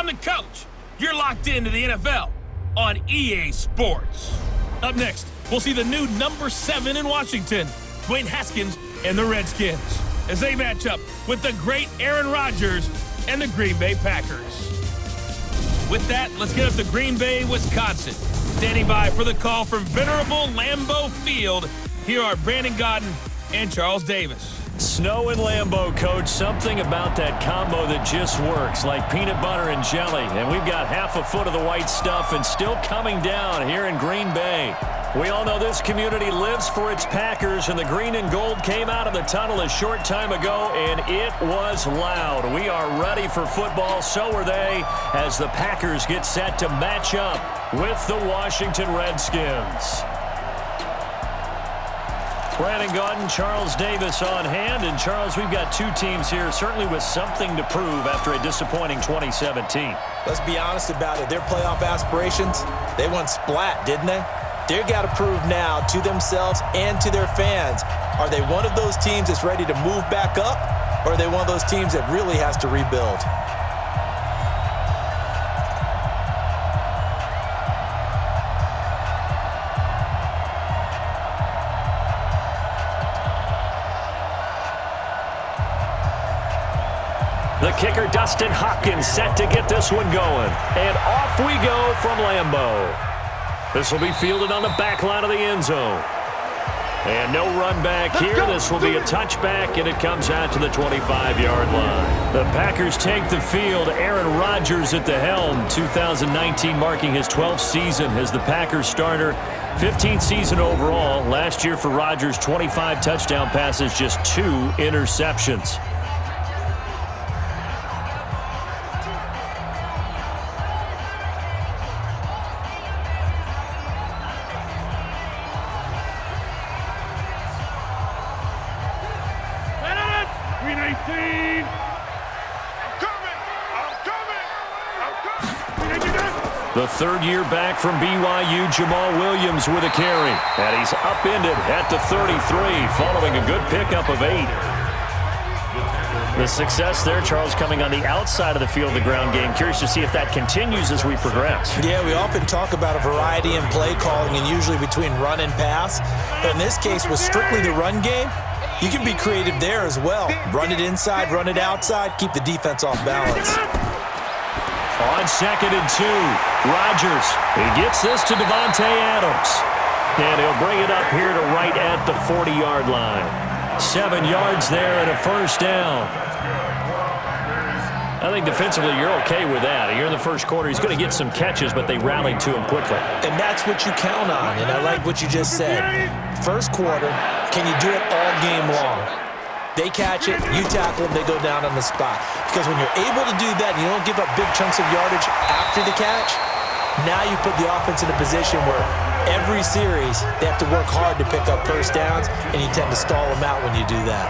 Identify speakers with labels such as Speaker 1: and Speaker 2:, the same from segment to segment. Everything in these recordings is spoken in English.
Speaker 1: I'm the coach. You're locked into the NFL on EA Sports. Up next, we'll see the new number 7 in Washington, Dwayne Haskins and the Redskins, as they match up with the great Aaron Rodgers and the Green Bay Packers. With that, let's get up to Green Bay, Wisconsin. Standing by for the call from venerable LAMBEAU Field, here are Brandon Godden and Charles Davis.
Speaker 2: Snow and LAMBEAU, Coach. Something about that combo that just works, like peanut butter and jelly. And we've got half a foot of the white stuff and still coming down here in Green Bay. We all know this community lives for its Packers, and the green and gold came out of the tunnel a short time ago, and it was loud. We are ready for football. So are they, as the Packers get set to match up with the Washington Redskins. Brandon Godden, Charles Davis on hand. And, Charles, we've got two teams here certainly with something to prove after a disappointing 2017.
Speaker 3: Let's be honest about it. Their playoff aspirations, they went splat, didn't they? They've got to prove now to themselves and to their fans. Are they one of those teams that's ready to move back up, or are they one of those teams that really has to rebuild?
Speaker 2: The kicker, Dustin Hopkins, set to get this one going. And off we go from LAMBEAU. This will be fielded on the back line of the end zone. And no run back here. This will be a touchback, and it comes out to the 25-yard line. The Packers take the field. Aaron Rodgers at the helm. 2019 marking his 12th season as the Packers starter. 15th season overall. Last year for Rodgers, 25 touchdown passes, just 2 interceptions. The third year back from BYU, Jamal Williams with a carry. And he's upended at the 33 following a good pickup of 8. The success there, Charles, coming on the outside of the field, the ground game. Curious to see if that continues as we progress.
Speaker 3: Yeah, we often talk about a variety in play calling and usually between run and pass. But in this case, with strictly the run game, you can be creative there as well. Run it inside, run it outside, keep the defense off balance.
Speaker 2: On 2nd and 2, Rodgers. He gets this to Davante Adams. And he'll bring it up here to right at the 40-yard line. 7 yards there and a first down. I think defensively you're okay with that. Here in the first quarter, he's going to get some catches, but they rallied to him quickly.
Speaker 3: And that's what you count on, and I like what you just said. First quarter, can you do it all game long? They catch it, you tackle them, they go down on the spot. Because when you're able to do that and you don't give up big chunks of yardage after the catch, now you put the offense in a position where every series they have to work hard to pick up first downs, and you tend to stall them out when you do that.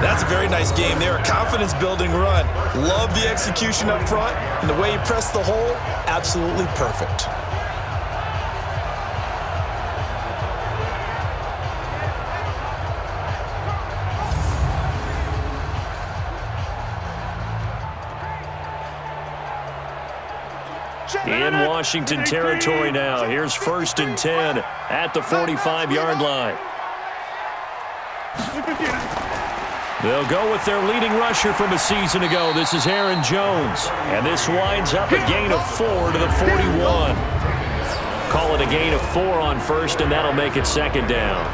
Speaker 3: That's a very nice game there. A confidence-building run. Love the execution up front, and the way he pressed the hole, absolutely perfect.
Speaker 2: In Washington territory now. Here's 1st and 10 at the 45-yard line. They'll go with their leading rusher from a season ago. This is Aaron Jones. And this winds up a gain of 4 to the 41. Call it a gain of 4 on first, and that'll make it 2nd down.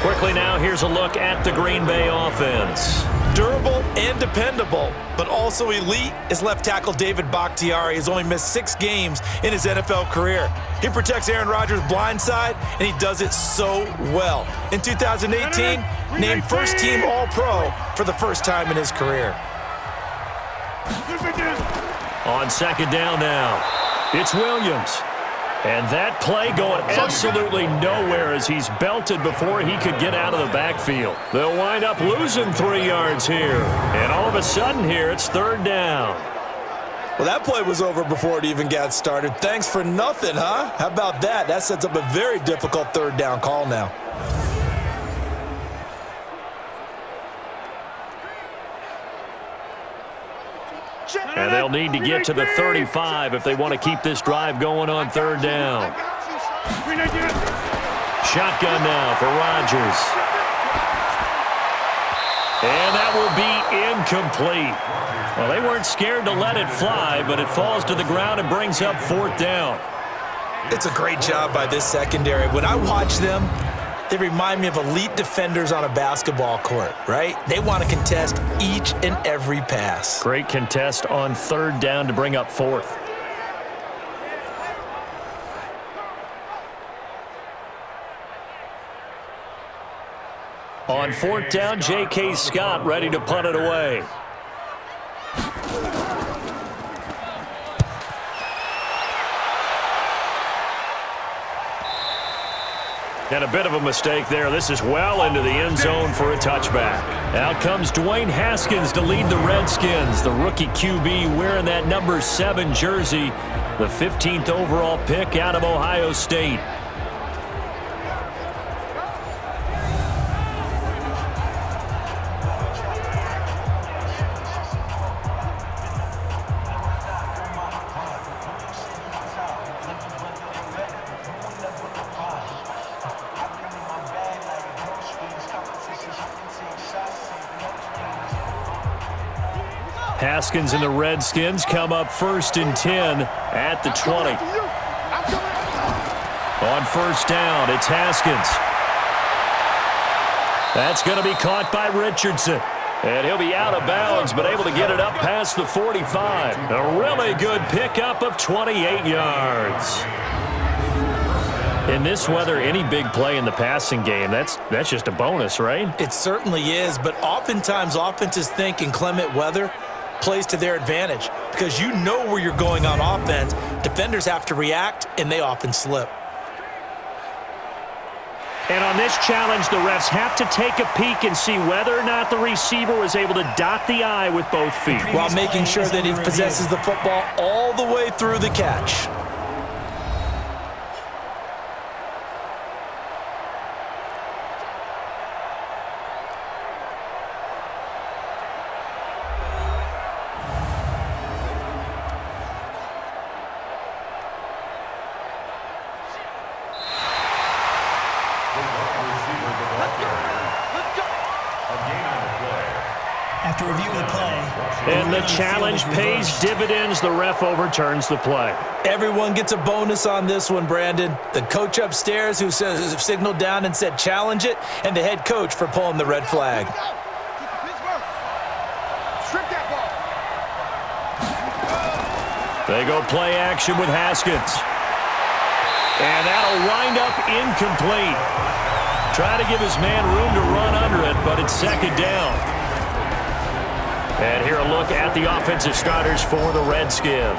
Speaker 2: Quickly now, here's a look at the Green Bay offense.
Speaker 3: Durable and dependable, but also elite is left tackle David Bakhtiari. Has only missed 6 games in his NFL career. He protects Aaron Rodgers' blind side, and he does it so well. In 2018, named first-team All-Pro for the first time in his career.
Speaker 2: On 2nd down now, it's Williams. And that play going absolutely nowhere as he's belted before he could get out of the backfield. They'll wind up losing 3 yards here. And all of a sudden here, it's 3rd down.
Speaker 3: Well, that play was over before it even got started. Thanks for nothing, huh? How about that? That sets up a very difficult 3rd down call now.
Speaker 2: And they'll need to get to the 35 if they want to keep this drive going on third down. Shotgun now for Rodgers. And that will be incomplete. Well, they weren't scared to let it fly, but it falls to the ground and brings up fourth down.
Speaker 3: It's a great job by this secondary. When I watch them, they remind me of elite defenders on a basketball court, right? They want to contest each and every pass.
Speaker 2: Great contest on third down to bring up fourth. On fourth down, J.K. Scott ready to punt it away. And a bit of a mistake there. This is well into the end zone for a touchback. Out comes Dwayne Haskins to lead the Redskins. The rookie QB wearing that number 7 jersey. The 15th overall pick out of Ohio State. Haskins and the Redskins come up 1st and 10 at the 20. On first down, it's Haskins. That's going to be caught by Richardson. And he'll be out of bounds, but able to get it up past the 45. A really good pickup of 28 yards. In this weather, any big play in the passing game, that's just a bonus, right?
Speaker 3: It certainly is, but oftentimes offenses think inclement weather plays to their advantage because you know where you're going on offense. Defenders have to react, and they often slip.
Speaker 2: And on this challenge, the refs have to take a peek and see whether or not the receiver was able to dot the I with both feet,
Speaker 3: while making sure that he possesses the football all the way through the catch.
Speaker 4: After reviewing the play.
Speaker 2: And the challenge pays dividends. The ref overturns the play.
Speaker 3: Everyone gets a bonus on this one, Brandon. The coach upstairs who signaled down and said challenge it, and the head coach for pulling the red flag.
Speaker 2: They go play action with Haskins. And that'll wind up incomplete. Try to give his man room to run under it, but it's second down. And here a look at the offensive starters for the Redskins.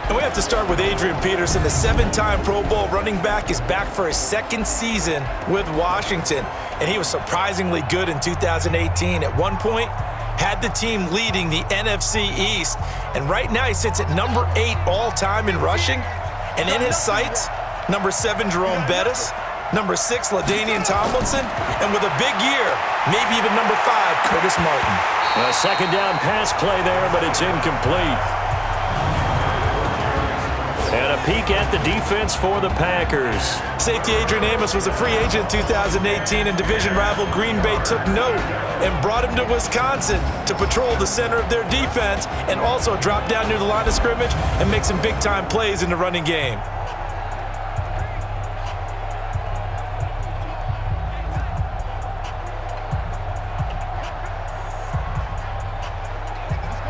Speaker 3: And we have to start with Adrian Peterson. The 7-time Pro Bowl running back is back for his second season with Washington. And he was surprisingly good in 2018. At one point, had the team leading the NFC East. And right now he sits at number 8 all-time in rushing. And in his sights, number 7, Jerome Bettis, number 6, LaDainian Tomlinson, and with a big year, maybe even number 5, Curtis Martin.
Speaker 2: A second down pass play there, but it's incomplete. And a peek at the defense for the Packers.
Speaker 3: Safety Adrian Amos was a free agent in 2018, and division rival Green Bay took note and brought him to Wisconsin to patrol the center of their defense and also drop down near the line of scrimmage and make some big-time plays in the running game.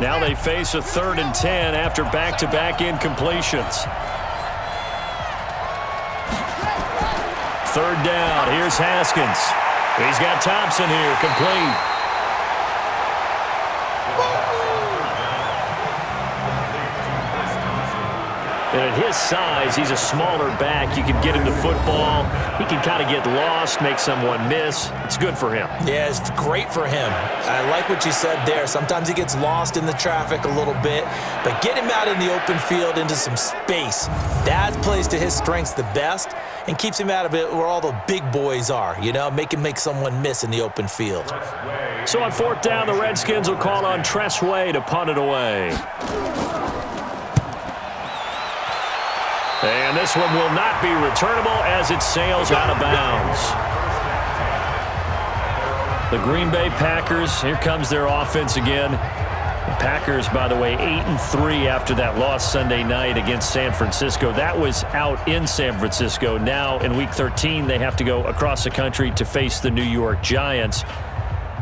Speaker 2: Now they face a 3rd and 10 after back-to-back incompletions. 3rd down. Here's Haskins. He's got Thompson here, complete. And at his size, he's a smaller back. You can get him the football. He can kind of get lost, make someone miss. It's good for him.
Speaker 3: Yeah, it's great for him. I like what you said there. Sometimes he gets lost in the traffic a little bit, but get him out in the open field into some space. That plays to his strengths the best and keeps him out of it where all the big boys are, you know, make someone miss in the open field.
Speaker 2: So on 4th down, the Redskins will call on Tressway to punt it away. And this one will not be returnable as it sails out of bounds. The Green Bay Packers, here comes their offense again. The Packers, by the way, 8-3 after that loss Sunday night against San Francisco. That was out in San Francisco. Now in Week 13, they have to go across the country to face the New York Giants.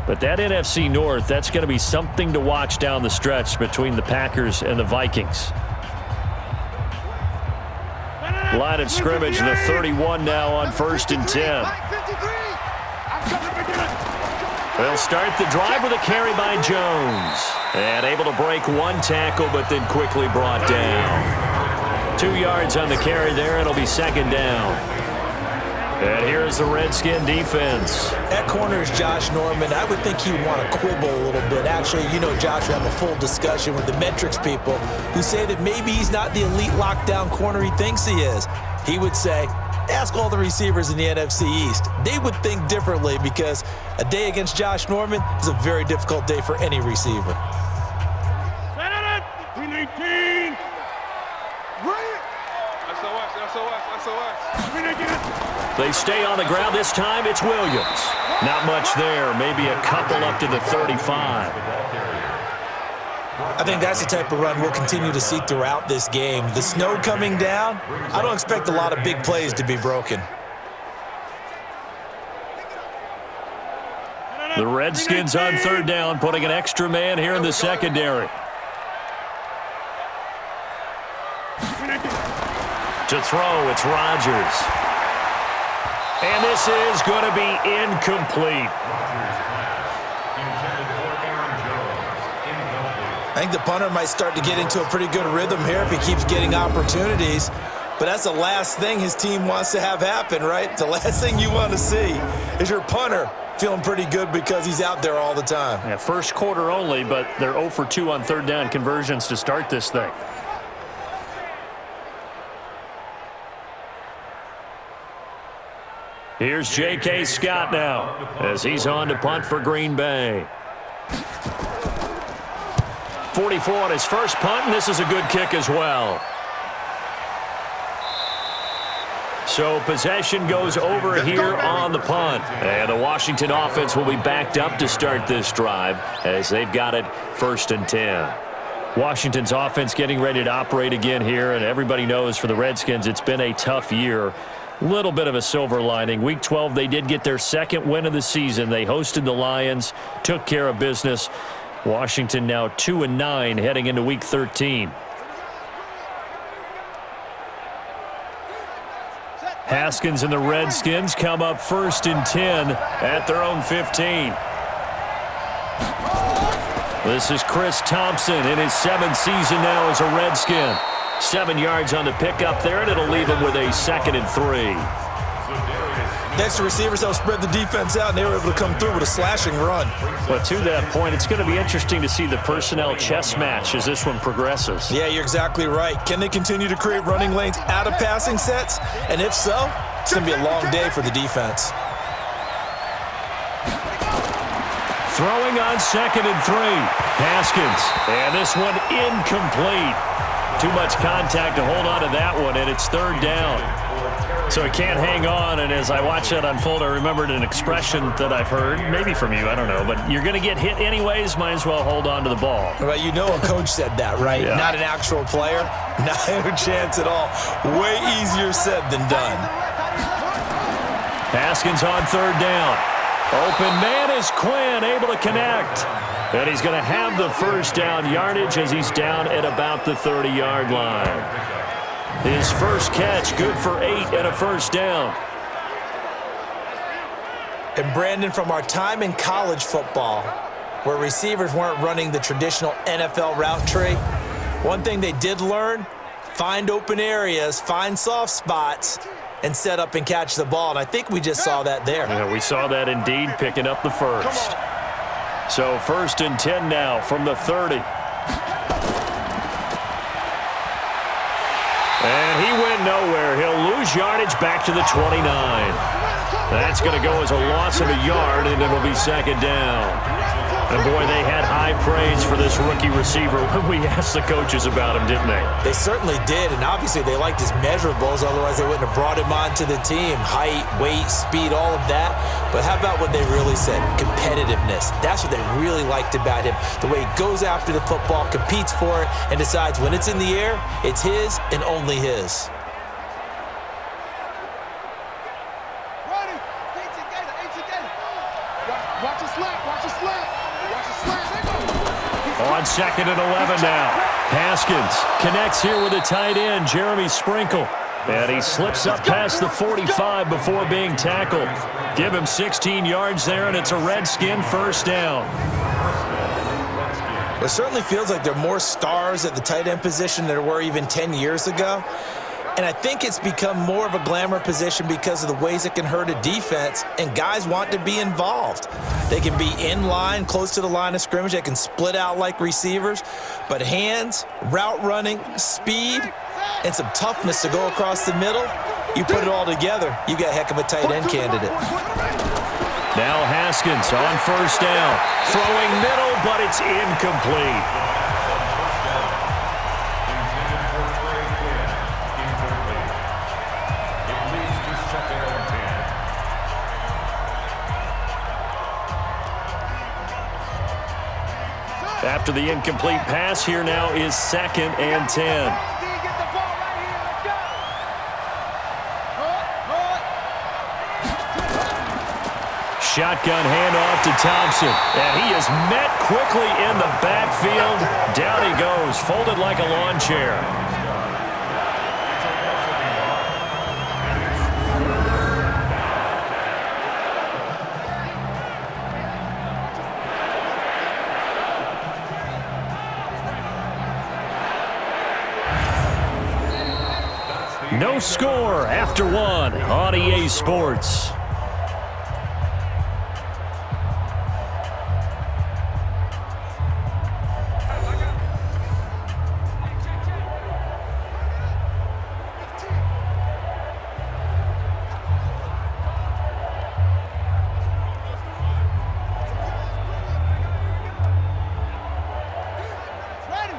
Speaker 2: But that NFC North, that's going to be something to watch down the stretch between the Packers and the Vikings. Line of scrimmage, the 31 now on 1st and 10. They'll start the drive with a carry by Jones. And able to break one tackle, but then quickly brought down. 2 yards on the carry there. It'll be 2nd down. And here's the Redskin defense.
Speaker 3: At corner is Josh Norman. I would think he would want to quibble a little bit. Actually, you know, Josh, we have a full discussion with the metrics people who say that maybe he's not the elite lockdown corner he thinks he is. He would say, ask all the receivers in the NFC East. They would think differently because a day against Josh Norman is a very difficult day for any receiver.
Speaker 2: They stay on the ground. This time it's Williams. Not much there. Maybe a couple up to the 35.
Speaker 3: I think that's the type of run we'll continue to see throughout this game. The snow coming down, I don't expect a lot of big plays to be broken.
Speaker 2: The Redskins on 3rd down, putting an extra man here in the secondary. To throw, it's Rodgers. And this is going to be incomplete.
Speaker 3: I think the punter might start to get into a pretty good rhythm here if he keeps getting opportunities. But that's the last thing his team wants to have happen, right? The last thing you want to see is your punter feeling pretty good because he's out there all the time.
Speaker 2: Yeah, first quarter only, but they're 0 for 2 on 3rd down conversions to start this thing. Here's J.K. Scott now as he's on to punt for Green Bay. 44 on his first punt, and this is a good kick as well. So possession goes over here on the punt. And the Washington offense will be backed up to start this drive as they've got it 1st and 10. Washington's offense getting ready to operate again here, and everybody knows for the Redskins it's been a tough year. Little bit of a silver lining. Week 12, they did get their 2nd win of the season. They hosted the Lions, took care of business. Washington now 2-9 heading into Week 13. Haskins and the Redskins come up 1st and 10 at their own 15. This is Chris Thompson in his 7th season now as a Redskin. 7 yards on the pickup there, and it'll leave him with a 2nd and 3.
Speaker 3: Next to receivers, they'll spread the defense out, and they were able to come through with a slashing run.
Speaker 2: But to that point, it's going to be interesting to see the personnel chess match as this one progresses.
Speaker 3: Yeah, you're exactly right. Can they continue to create running lanes out of passing sets? And if so, it's going to be a long day for the defense.
Speaker 2: Throwing on 2nd and 3. Haskins. And this one incomplete. Too much contact to hold on to that one, and it's 3rd down. So it can't hang on, and as I watch that unfold, I remembered an expression that I've heard, maybe from you, I don't know, but you're going to get hit anyways, might as well hold on to the ball.
Speaker 3: Well, you know a coach said that, right?
Speaker 2: Yeah.
Speaker 3: Not an actual player. Not a chance at all. Way easier said than done.
Speaker 2: Haskins on 3rd down. Open man is Quinn, able to connect. And he's going to have the 1st down yardage as he's down at about the 30-yard line. His first catch, good for 8 and a 1st down.
Speaker 3: And Brandon, from our time in college football, where receivers weren't running the traditional NFL route tree, one thing they did learn, find open areas, find soft spots, and set up and catch the ball. And I think we just saw that there.
Speaker 2: Yeah, we saw that indeed, picking up the first. So 1st and 10 now from the 30. And he went nowhere. He'll lose yardage back to the 29. That's going to go as a loss of a yard, and it'll be 2nd down. And, boy, they had high praise for this rookie receiver when we asked the coaches about him, didn't they?
Speaker 3: They certainly did, and obviously they liked his measurables. Otherwise, they wouldn't have brought him onto the team. Height, weight, speed, all of that. But how about what they really said? Competitiveness. That's what they really liked about him. The way he goes after the football, competes for it, and decides when it's in the air, it's his and only his.
Speaker 2: On 2nd and 11 now. Haskins connects here with a tight end, Jeremy Sprinkle. And he slips up past the 45 before being tackled. Give him 16 yards there, and it's a Redskin 1st down.
Speaker 3: It certainly feels like there are more stars at the tight end position than there were even 10 years ago. And I think it's become more of a glamour position because of the ways it can hurt a defense, and guys want to be involved. They can be in line, close to the line of scrimmage. They can split out like receivers. But hands, route running, speed, and some toughness to go across the middle, you put it all together, you got a heck of a tight end candidate.
Speaker 2: Now Haskins on 1st down. Throwing middle, but it's incomplete. After the incomplete pass, here now is 2nd and 10. Shotgun handoff to Thompson. And he is met quickly in the backfield. Down he goes, folded like a lawn chair. No score after 1 on EA Sports.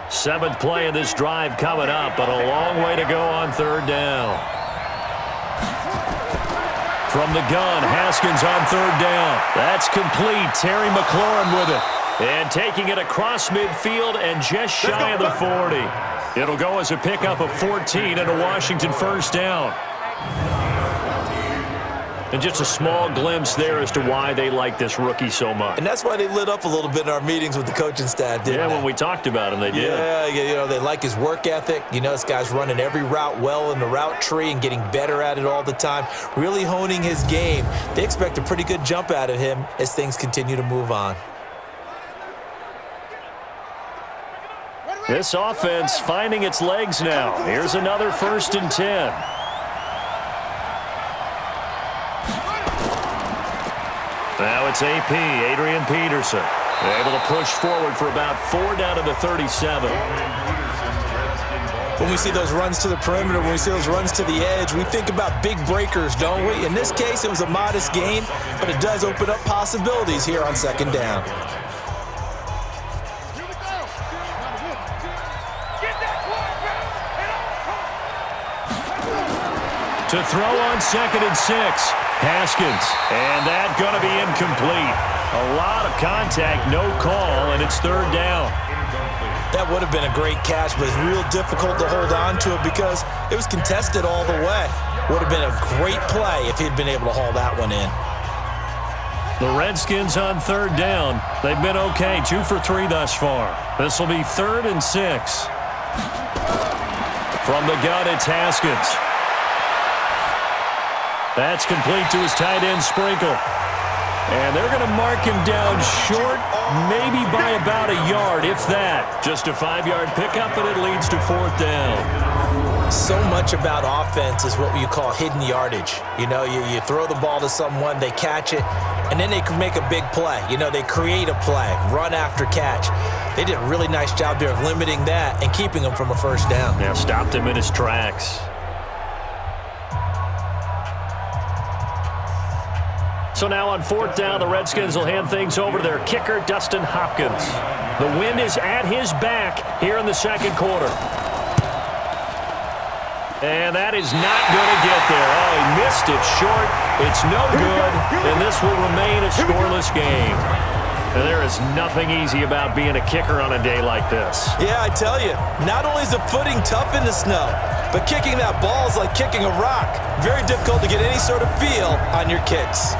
Speaker 2: Seventh play of this drive coming up, but a long way to go on 3rd down. From the gun, Haskins on 3rd down. That's complete. Terry McLaurin with it. And taking it across midfield and just shy of the 40. It'll go as a pickup of 14 and a Washington 1st down. And just a small glimpse there as to why they like this rookie so much.
Speaker 3: And that's why they lit up a little bit in our meetings with the coaching staff, didn't they?
Speaker 2: Yeah, when we talked about him, they did.
Speaker 3: Yeah, you know, they like his work ethic. You know, this guy's running every route well in the route tree and getting better at it all the time, really honing his game. They expect a pretty good jump out of him as things continue to move on.
Speaker 2: This offense finding its legs now. Here's another 1st and 10. Now it's AP, Adrian Peterson. They're able to push forward for about 4 down to the 37.
Speaker 3: When we see those runs to the perimeter, when we see those runs to the edge, we think about big breakers, don't we? In this case, it was a modest gain, but it does open up possibilities here on 2nd down.
Speaker 2: To throw on 2nd and 6. Haskins, and that going to be incomplete. A lot of contact, no call, and it's 3rd down.
Speaker 3: That would have been a great catch, but it's real difficult to hold on to it because it was contested all the way. Would have been a great play if he'd been able to haul that one in.
Speaker 2: The Redskins on 3rd down. They've been okay, 2 for 3 thus far. This will be 3rd and 6. From the gun, it's Haskins. That's complete to his tight end, Sprinkle. And they're going to mark him down short, maybe by about a yard, if that. Just a 5-yard pickup, and it leads to 4th down.
Speaker 3: So much about offense is what you call hidden yardage. You know, you throw the ball to someone, they catch it, and then they can make a big play. You know, they create a play, run after catch. They did a really nice job there of limiting that and keeping him from a first down.
Speaker 2: Yeah, stopped him in his tracks. So now on 4th down, the Redskins will hand things over to their kicker, Dustin Hopkins. The wind is at his back here in the second quarter. And that is not going to get there. Oh, he missed it short. It's no good, and this will remain a scoreless game. And there is nothing easy about being a kicker on a day like this.
Speaker 3: Yeah, I tell you, not only is the footing tough in the snow, but kicking that ball is like kicking a rock. Very difficult to get any sort of feel on your kicks.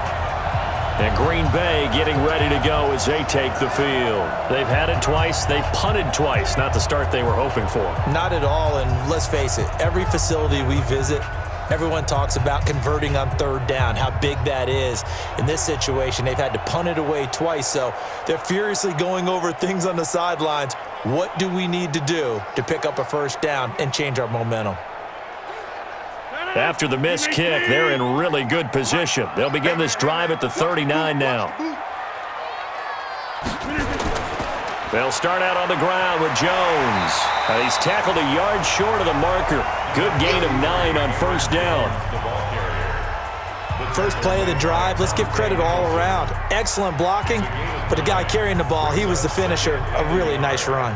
Speaker 2: And Green Bay getting ready to go as they take the field. They've had it twice. They've punted twice. Not the start they were hoping for.
Speaker 3: Not at all, and let's face it, every facility we visit, everyone talks about converting on 3rd down, how big that is. In this situation, they've had to punt it away twice, so they're furiously going over things on the sidelines. What do we need to do to pick up a first down and change our momentum?
Speaker 2: After the missed kick, they're in really good position. They'll begin this drive at the 39 now. They'll start out on the ground with Jones. He's tackled a yard short of the marker. Good gain of 9 on first down.
Speaker 3: First play of the drive, let's give credit all around. Excellent blocking, but the guy carrying the ball, he was the finisher. A really nice run.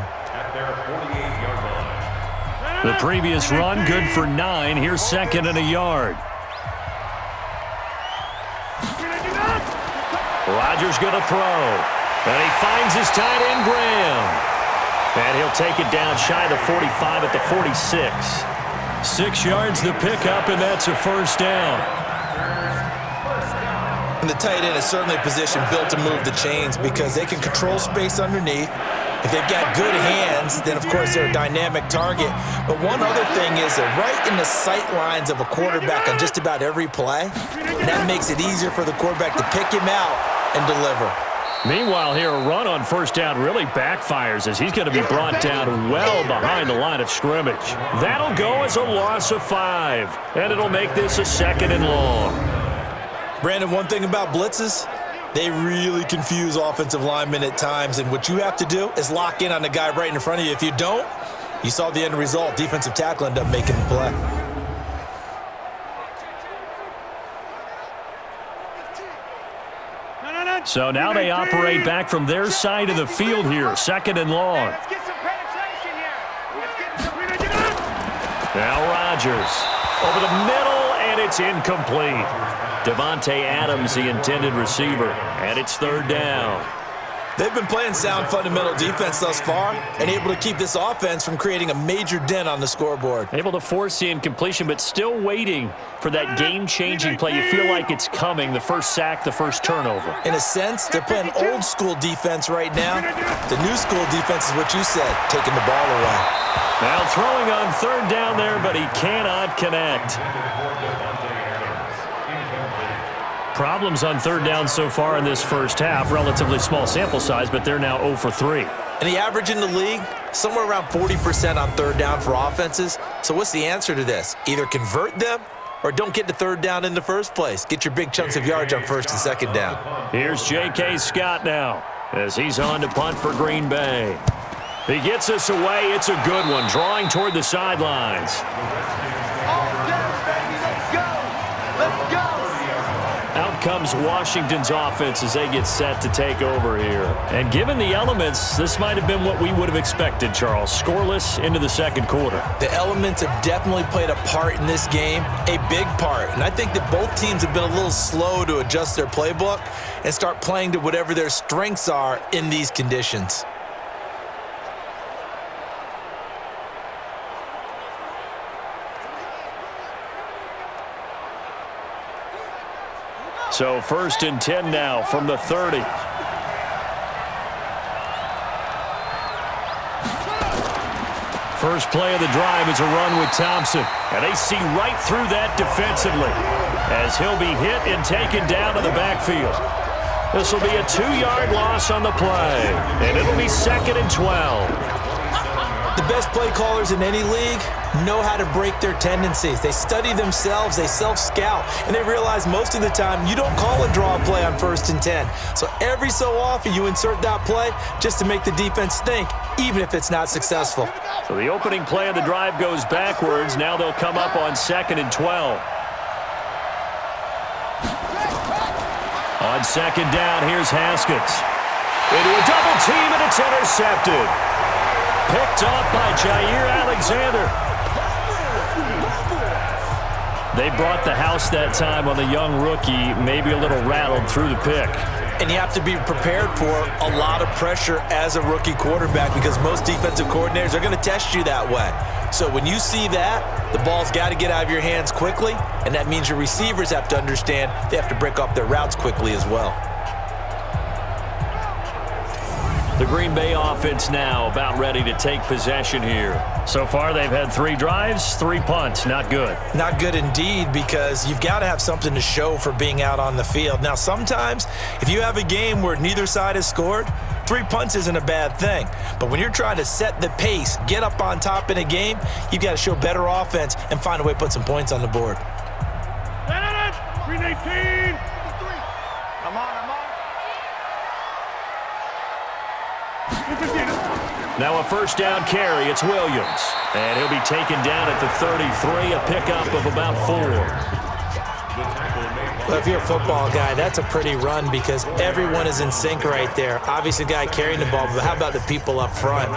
Speaker 2: The previous run, good for 9. Here's 2nd and a yard. Rodgers going to throw. And he finds his tight end, Graham. And he'll take it down shy of the 45 at the 46. 6 yards the pickup, and that's a first down.
Speaker 3: And the tight end is certainly a position built to move the chains because they can control space underneath. If they've got good hands, then, of course, they're a dynamic target. But one other thing is they're right in the sight lines of a quarterback on just about every play. And that makes it easier for the quarterback to pick him out and deliver.
Speaker 2: Meanwhile, here, a run on first down really backfires as he's going to be brought down well behind the line of scrimmage. That'll go as a loss of 5, and it'll make this a 2nd and long.
Speaker 3: Brandon, one thing about blitzes, they really confuse offensive linemen at times, and what you have to do is lock in on the guy right in front of you. If you don't, you saw the end result. Defensive tackle ended up making the play.
Speaker 2: So now they operate back from their side of the field here, 2nd and long. Now Rodgers over the middle, and it's incomplete. Devontae Adams, the intended receiver, and it's 3rd down.
Speaker 3: They've been playing sound fundamental defense thus far and able to keep this offense from creating a major dent on the scoreboard.
Speaker 2: Able to force the incompletion, but still waiting for that game-changing play. You feel like it's coming, the first sack, the first turnover.
Speaker 3: In a sense, they're playing old-school defense right now. The new-school defense is what you said, taking the ball away.
Speaker 2: Now throwing on 3rd down there, but he cannot connect. Problems on 3rd down so far in this first half. Relatively small sample size, but they're now 0 for 3.
Speaker 3: And the average in the league, somewhere around 40% on 3rd down for offenses. So what's the answer to this? Either convert them or don't get to 3rd down in the first place. Get your big chunks of yards on 1st and 2nd down.
Speaker 2: Here's J.K. Scott now as he's on to punt for Green Bay. He gets us away. It's a good one, drawing toward the sidelines. Out comes Washington's offense as they get set to take over here. And given the elements, this might have been what we would have expected, Charles. Scoreless into the second quarter.
Speaker 3: The elements have definitely played a part in this game, a big part. And I think that both teams have been a little slow to adjust their playbook and start playing to whatever their strengths are in these conditions.
Speaker 2: So 1st and 10 now from the 30. First play of the drive is a run with Thompson. And they see right through that defensively as he'll be hit and taken down to the backfield. This will be a 2-yard loss on the play, and it'll be 2nd and 12.
Speaker 3: The best play callers in any league know how to break their tendencies. They study themselves, they self-scout, and they realize most of the time you don't call a draw play on 1st and 10. So every so often you insert that play just to make the defense think, even if it's not successful.
Speaker 2: So the opening play of the drive goes backwards. Now they'll come up on 2nd and 12. On 2nd down, here's Haskins. Into a double team, and it's intercepted. Picked off by Jair Alexander. They brought the house that time on the young rookie, maybe a little rattled through the pick.
Speaker 3: And you have to be prepared for a lot of pressure as a rookie quarterback because most defensive coordinators are going to test you that way. So when you see that, the ball's got to get out of your hands quickly, and that means your receivers have to understand they have to break off their routes quickly as well.
Speaker 2: The Green Bay offense now about ready to take possession here. So far, they've had 3 drives, 3 punts. Not good.
Speaker 3: Not good indeed, because you've got to have something to show for being out on the field. Now, sometimes, if you have a game where neither side has scored, 3 punts isn't a bad thing. But when you're trying to set the pace, get up on top in a game, you've got to show better offense and find a way to put some points on the board.
Speaker 5: 319. I'm on.
Speaker 2: Now a 1st down carry. It's Williams. And he'll be taken down at the 33, a pickup of about 4.
Speaker 3: Well, if you're a football guy, that's a pretty run because everyone is in sync right there. Obviously, the guy carrying the ball, but how about the people up front?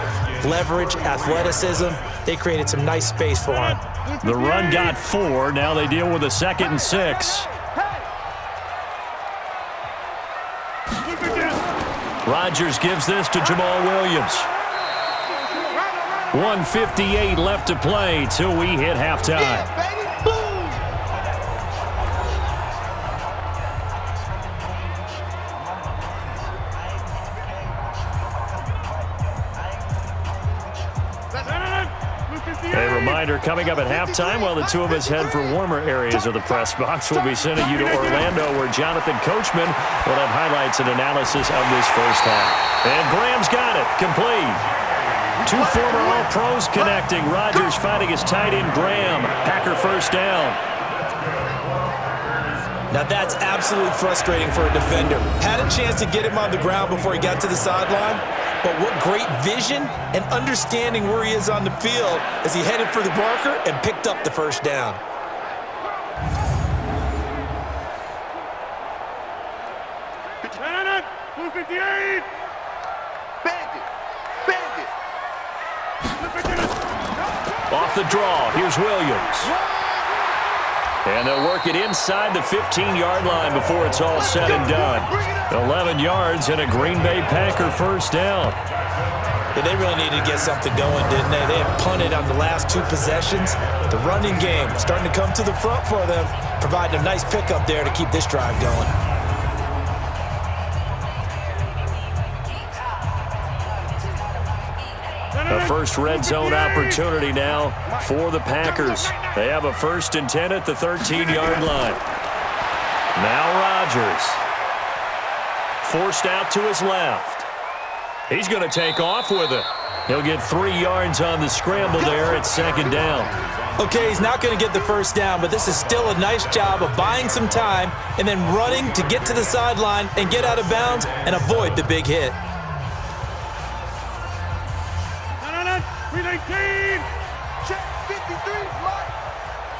Speaker 3: Leverage, athleticism, they created some nice space for him.
Speaker 2: The run got 4. Now they deal with a 2nd and 6. Rodgers gives this to Jamal Williams. 1:58 left to play till we hit halftime. A reminder, coming up at halftime, while the two of us head for warmer areas of the press box, we'll be sending you to Orlando, where Jonathan Coachman will have highlights and analysis of this first half. And Graham's got it, complete. 2 former All-Pros connecting. Rodgers finding his tight end, Graham. Packer 1st down.
Speaker 3: Now that's absolutely frustrating for a defender. Had a chance to get him on the ground before he got to the sideline, but what great vision and understanding where he is on the field as he headed for the marker and picked up the 1st down.
Speaker 2: Off the draw, here's Williams. And they'll work it inside the 15-yard line before it's all said and done. 11 yards and a Green Bay Packer 1st down.
Speaker 3: Yeah, they really needed to get something going, didn't they? They had punted on the last 2 possessions. The running game starting to come to the front for them, providing a nice pickup there to keep this drive going.
Speaker 2: A first red zone opportunity now for the Packers. They have a 1st and 10 at the 13-yard line. Now Rodgers. Forced out to his left. He's going to take off with it. He'll get 3 yards on the scramble there at 2nd down.
Speaker 3: Okay, he's not going to get the 1st down, but this is still a nice job of buying some time and then running to get to the sideline and get out of bounds and avoid the big hit.
Speaker 5: 319. Check 53.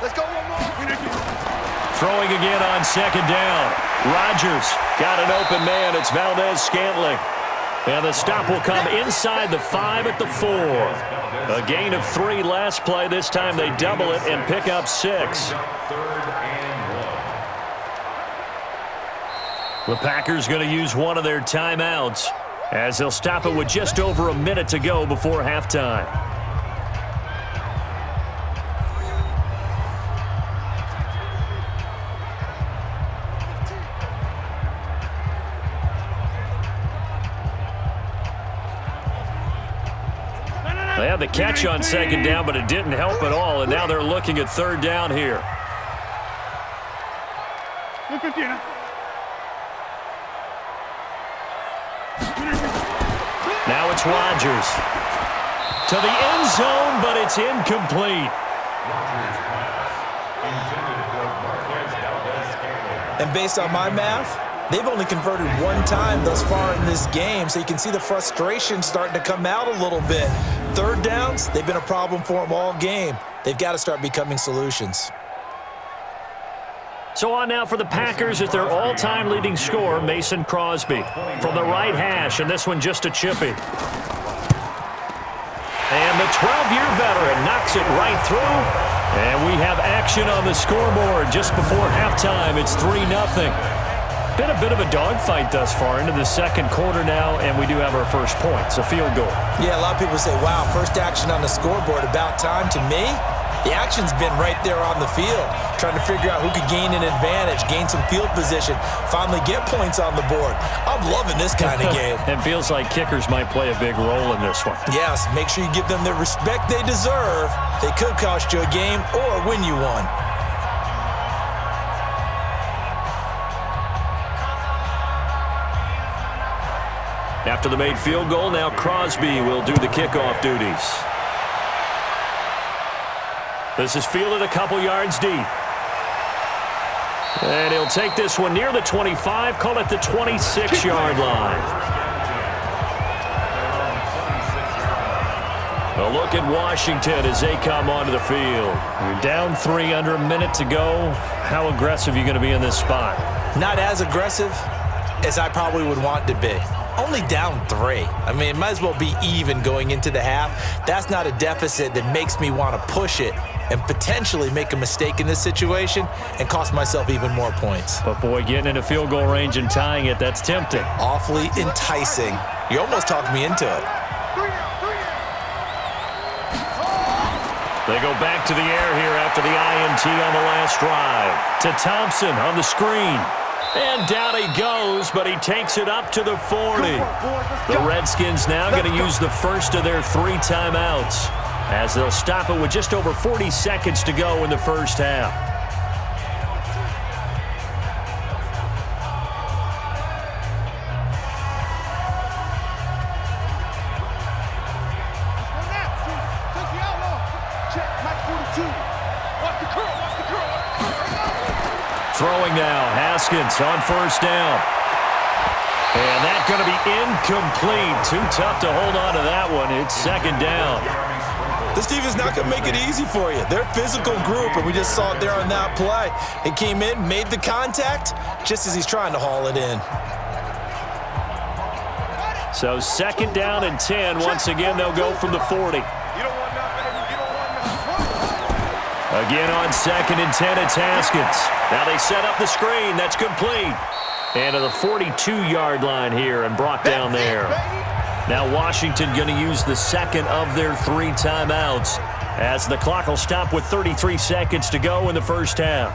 Speaker 5: Let's go one more.
Speaker 2: Throwing again on 2nd down. Rodgers got an open man. It's Valdez-Scantling. And the stop will come inside the 5 at the 4. A gain of 3 last play. This time they double it and pick up 6. The Packers going to use one of their timeouts as they'll stop it with just over a minute to go before halftime. They had the catch on 2nd down, but it didn't help at all, and now they're looking at 3rd down here. Here's Rodgers. To the end zone, but it's incomplete.
Speaker 3: And based on my math, they've only converted one time thus far in this game, so you can see the frustration starting to come out a little bit. Third downs, they've been a problem for them all game. They've got to start becoming solutions.
Speaker 2: So on now for the Packers is their all-time leading scorer, Mason Crosby. From the right hash, and this one just a chippy. And the 12-year veteran knocks it right through. And we have action on the scoreboard just before halftime. It's 3-0. Been a bit of a dogfight thus far into the second quarter now, and we do have our first points, a field goal.
Speaker 3: Yeah, a lot of people say, wow, first action on the scoreboard, about time. To me, the action's been right there on the field, trying to figure out who could gain an advantage, gain some field position, finally get points on the board. I'm loving this kind of game.
Speaker 2: It feels like kickers might play a big role in this one.
Speaker 3: Yes, make sure you give them the respect they deserve. They could cost you a game or win you one.
Speaker 2: After the made field goal, now Crosby will do the kickoff duties. This is fielded a couple yards deep. And he'll take this one near the 25, call it the 26-yard line. A look at Washington as they come onto the field. You're down 3 under a minute to go. How aggressive are you going to be in this spot?
Speaker 3: Not as aggressive as I probably would want to be. Only down 3. I mean, it might as well be even going into the half. That's not a deficit that makes me want to push it and potentially make a mistake in this situation and cost myself even more points.
Speaker 2: But, boy, getting into field goal range and tying it, that's tempting.
Speaker 3: Awfully enticing. You almost talked me into it.
Speaker 2: They go back to the air here after the INT on the last drive. To Thompson on the screen. And down he goes, but he takes it up to the 40. The Redskins now going to use the first of their 3 timeouts as they'll stop it with just over 40 seconds to go in the first half. Throwing now, Haskins on first down. And that's going to be incomplete. Too tough to hold on to that one. It's second down.
Speaker 3: This team is not going to make it easy for you. They're a physical group, and we just saw it there on that play. He came in, made the contact, just as he's trying to haul it in.
Speaker 2: So second down and 10. Once again, they'll go from the 40. Again on second and 10, it's Haskins. Now they set up the screen. That's complete. And to the 42-yard line here and brought down there. Now Washington going to use the second of their 3 timeouts as the clock will stop with 33 seconds to go in the first half.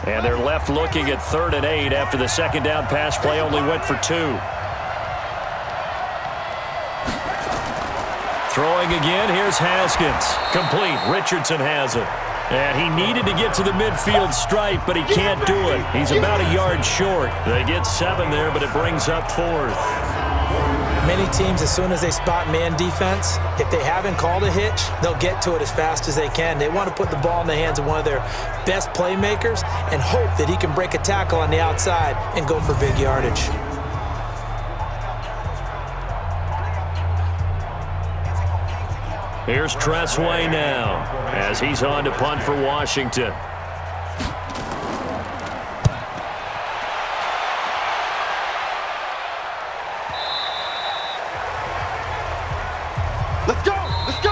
Speaker 2: And they're left looking at 3rd and 8 after the second down pass play only went for 2. Throwing again, here's Haskins. Complete, Richardson has it. And he needed to get to the midfield stripe, but he can't do it. He's about a yard short. They get 7 there, but it brings up 4th.
Speaker 3: Many teams, as soon as they spot man defense, if they haven't called a hitch, they'll get to it as fast as they can. They want to put the ball in the hands of one of their best playmakers and hope that he can break a tackle on the outside and go for big yardage.
Speaker 2: Here's Tressway now as he's on to punt for Washington.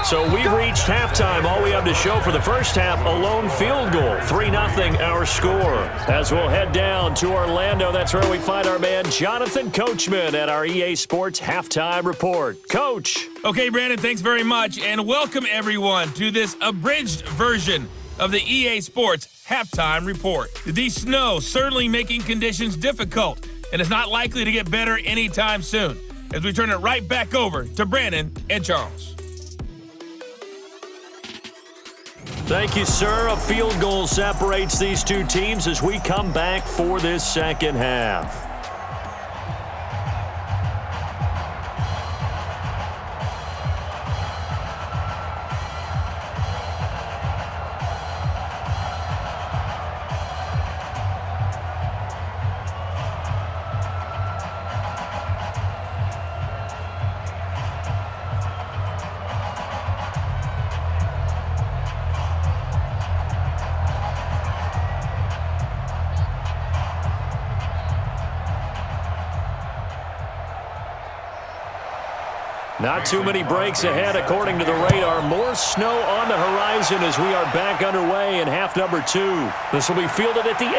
Speaker 2: So we've reached halftime. All we have to show for the first half, a lone field goal. 3-0 our score. As we'll head down to Orlando, that's where we find our man Jonathan Coachman at our EA Sports Halftime Report. Coach.
Speaker 1: Okay, Brandon, thanks very much. And welcome, everyone, to this abridged version of the EA Sports Halftime Report. The snow certainly making conditions difficult, and it's not likely to get better anytime soon. As we turn it right back over to Brandon and Charles.
Speaker 2: Thank you, sir. A field goal separates these two teams as we come back for this second half. Not too many breaks ahead according to the radar. More snow on the horizon as we are back underway in half number 2. This will be fielded at the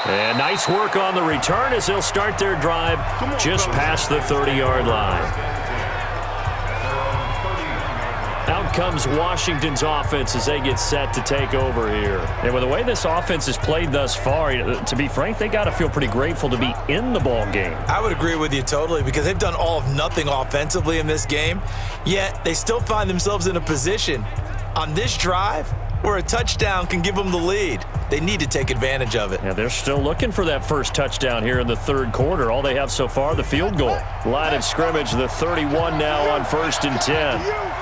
Speaker 2: 8. And nice work on the return as they'll start their drive just past the 30-yard line. Out comes Washington's offense as they get set to take over here. And with the way this offense has played thus far, to be frank, they got to feel pretty grateful to be in the ball game.
Speaker 3: I would agree with you totally because they've done all of nothing offensively in this game, yet they still find themselves in a position on this drive where a touchdown can give them the lead. They need to take advantage of it.
Speaker 2: Yeah, they're still looking for that first touchdown here in the third quarter. All they have so far, the field goal. Line of scrimmage, the 31 now on 1st and 10.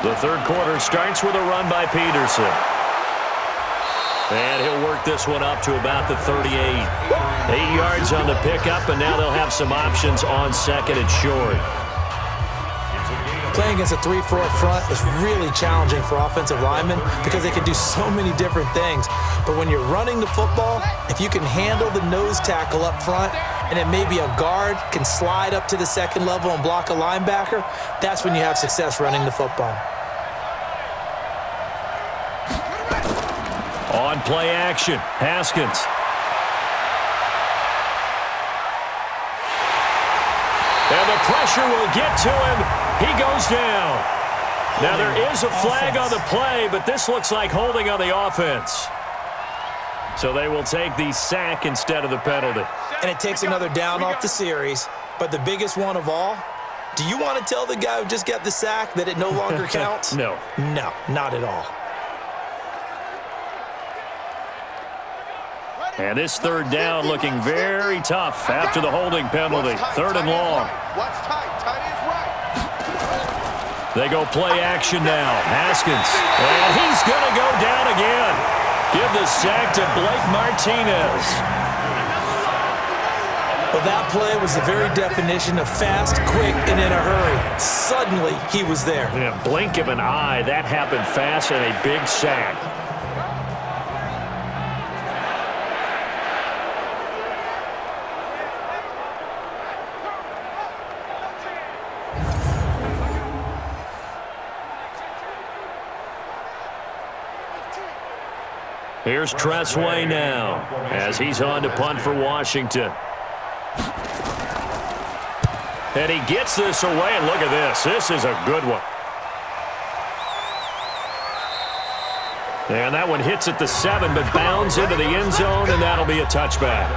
Speaker 2: The third quarter starts with a run by Peterson. And he'll work this one up to about the 38. 8 yards on the pickup, and now they'll have some options on second and short.
Speaker 3: Playing against a 3-4 front is really challenging for offensive linemen because they can do so many different things. But when you're running the football, if you can handle the nose tackle up front, and then maybe a guard can slide up to the second level and block a linebacker, that's when you have success running the football.
Speaker 2: On play action, Haskins. And the pressure will get to him. He goes down. Now there is a flag on the play, but this looks like holding on the offense. So they will take the sack instead of the penalty.
Speaker 3: And it takes another down off the series. But the biggest one of all, do you want to tell the guy who just got the sack that it no longer counts?
Speaker 2: No.
Speaker 3: No, not at all.
Speaker 2: And this third down looking very tough after the holding penalty. Third and long. They go play action now. Haskins. And he's going to go down again. Give the sack to Blake Martinez.
Speaker 3: Well, that play was the very definition of fast, quick, and in a hurry. Suddenly, he was there.
Speaker 2: Yeah, blink of an eye. That happened fast and a big sack. Here's Tressway now as he's on to punt for Washington. And he gets this away, and look at this. This is a good one. And that one hits at the 7, but bounds into the end zone, and that'll be a touchback.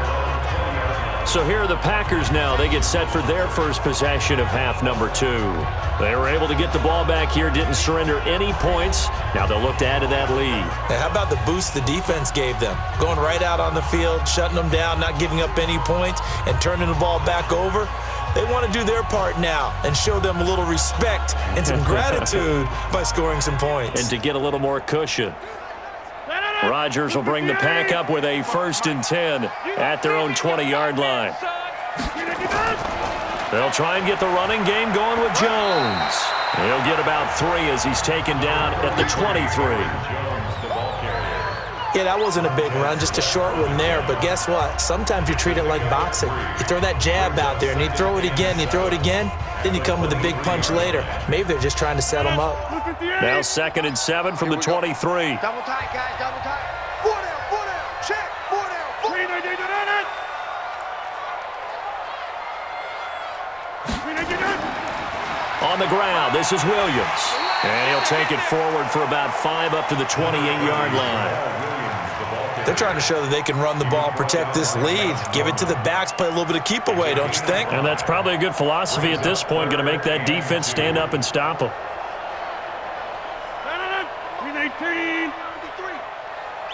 Speaker 2: So here are the Packers now. They get set for their first possession of half number 2. They were able to get the ball back here, didn't surrender any points. Now they'll look to add to that lead.
Speaker 3: Now, how about the boost the defense gave them? Going right out on the field, shutting them down, not giving up any points, and turning the ball back over. They want to do their part now and show them a little respect and some gratitude by scoring some points.
Speaker 2: And to get a little more cushion. Rodgers will bring the pack up with a 1st and 10 at their own 20-yard line. They'll try and get the running game going with Jones. He'll get about 3 as he's taken down at the 23.
Speaker 3: Yeah, that wasn't a big run, just a short one there. But guess what? Sometimes you treat it like boxing. You throw that jab out there, and you throw it again, then you come with a big punch later. Maybe they're just trying to set them up.
Speaker 2: Now 2nd and 7 from the 23.
Speaker 5: Double tight, guys, double tight. 4 down, check, 4 down, 4 down.
Speaker 2: On the ground, this is Williams. And he'll take it forward for about 5 up to the 28-yard line.
Speaker 3: They're trying to show that they can run the ball, protect this lead, give it to the backs, play a little bit of keep away, don't you think?
Speaker 2: And that's probably a good philosophy at this point, going to make that defense stand up and stop them.
Speaker 5: 18.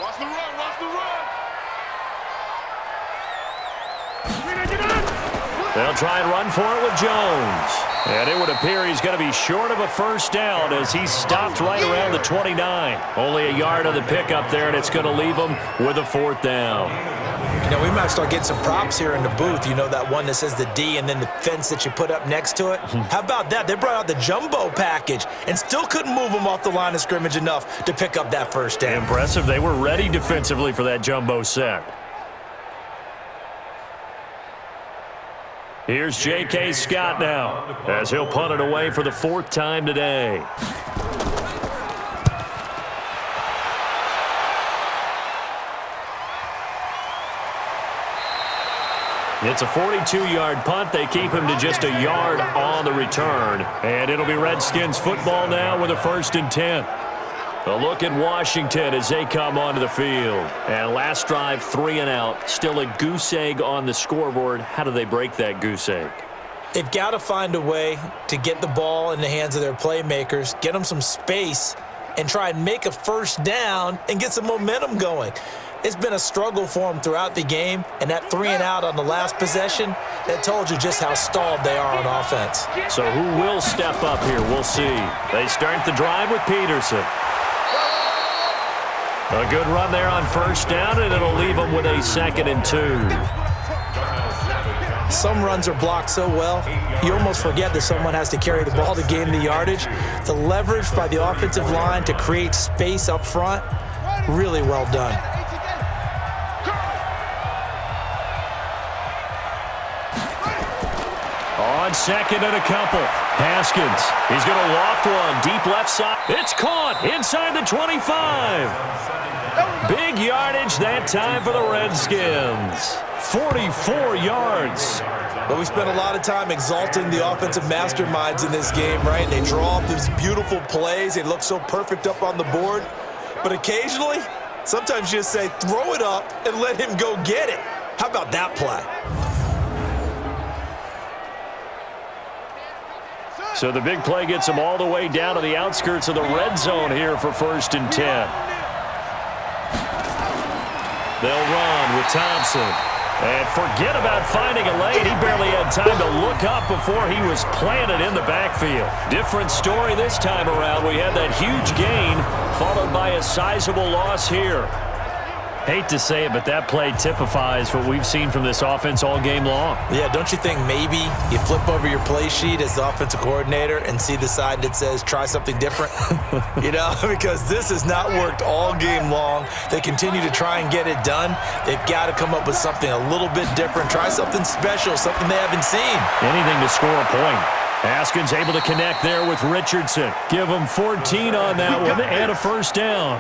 Speaker 5: Watch the run, watch the run.
Speaker 2: They'll try and run for it with Jones. And it would appear he's going to be short of a first down as he's stopped right around the 29. Only a yard of the pickup there, and it's going to leave him with a fourth down.
Speaker 3: You know, we might start getting some props here in the booth. You know, that one that says the D and then the fence that you put up next to it? How about that? They brought out the jumbo package and still couldn't move them off the line of scrimmage enough to pick up that first down.
Speaker 2: Impressive. They were ready defensively for that jumbo set. Here's J.K. Scott now as he'll punt it away for the fourth time today. It's a 42-yard punt. They keep him to just a yard on the return. And it'll be Redskins football now with a 1st and 10. A look at Washington as they come onto the field. And last drive, 3 and out. Still a goose egg on the scoreboard. How do they break that goose egg?
Speaker 3: They've got to find a way to get the ball in the hands of their playmakers, get them some space, and try and make a first down and get some momentum going. It's been a struggle for them throughout the game, and that 3 and out on the last possession, that told you just how stalled they are on offense.
Speaker 2: So who will step up here? We'll see. They start the drive with Peterson. A good run there on first down, and it'll leave them with a 2nd and 2.
Speaker 3: Some runs are blocked so well, you almost forget that someone has to carry the ball to gain the yardage. The leverage by the offensive line to create space up front, really well done.
Speaker 2: On 2nd and a couple. Haskins, he's going to loft one deep left side. It's caught inside the 25. Big yardage that time for the Redskins. 44 yards.
Speaker 3: But we spent a lot of time exalting the offensive masterminds in this game, right? They draw up these beautiful plays. They look so perfect up on the board. But occasionally, sometimes you just say, throw it up and let him go get it. How about that play?
Speaker 2: So the big play gets them all the way down to the outskirts of the red zone here for 1st and 10. They'll run with Thompson. And forget about finding a lane. He barely had time to look up before he was planted in the backfield. Different story this time around. We had that huge gain followed by a sizable loss here. Hate to say it, but that play typifies what we've seen from this offense all game long.
Speaker 3: Yeah, don't you think maybe you flip over your play sheet as the offensive coordinator and see the side that says try something different? You know, because this has not worked all game long. They continue to try and get it done. They've got to come up with something a little bit different. Try something special, something they haven't seen.
Speaker 2: Anything to score a point. Haskins able to connect there with Richardson. Give him 14 on that one and a first down.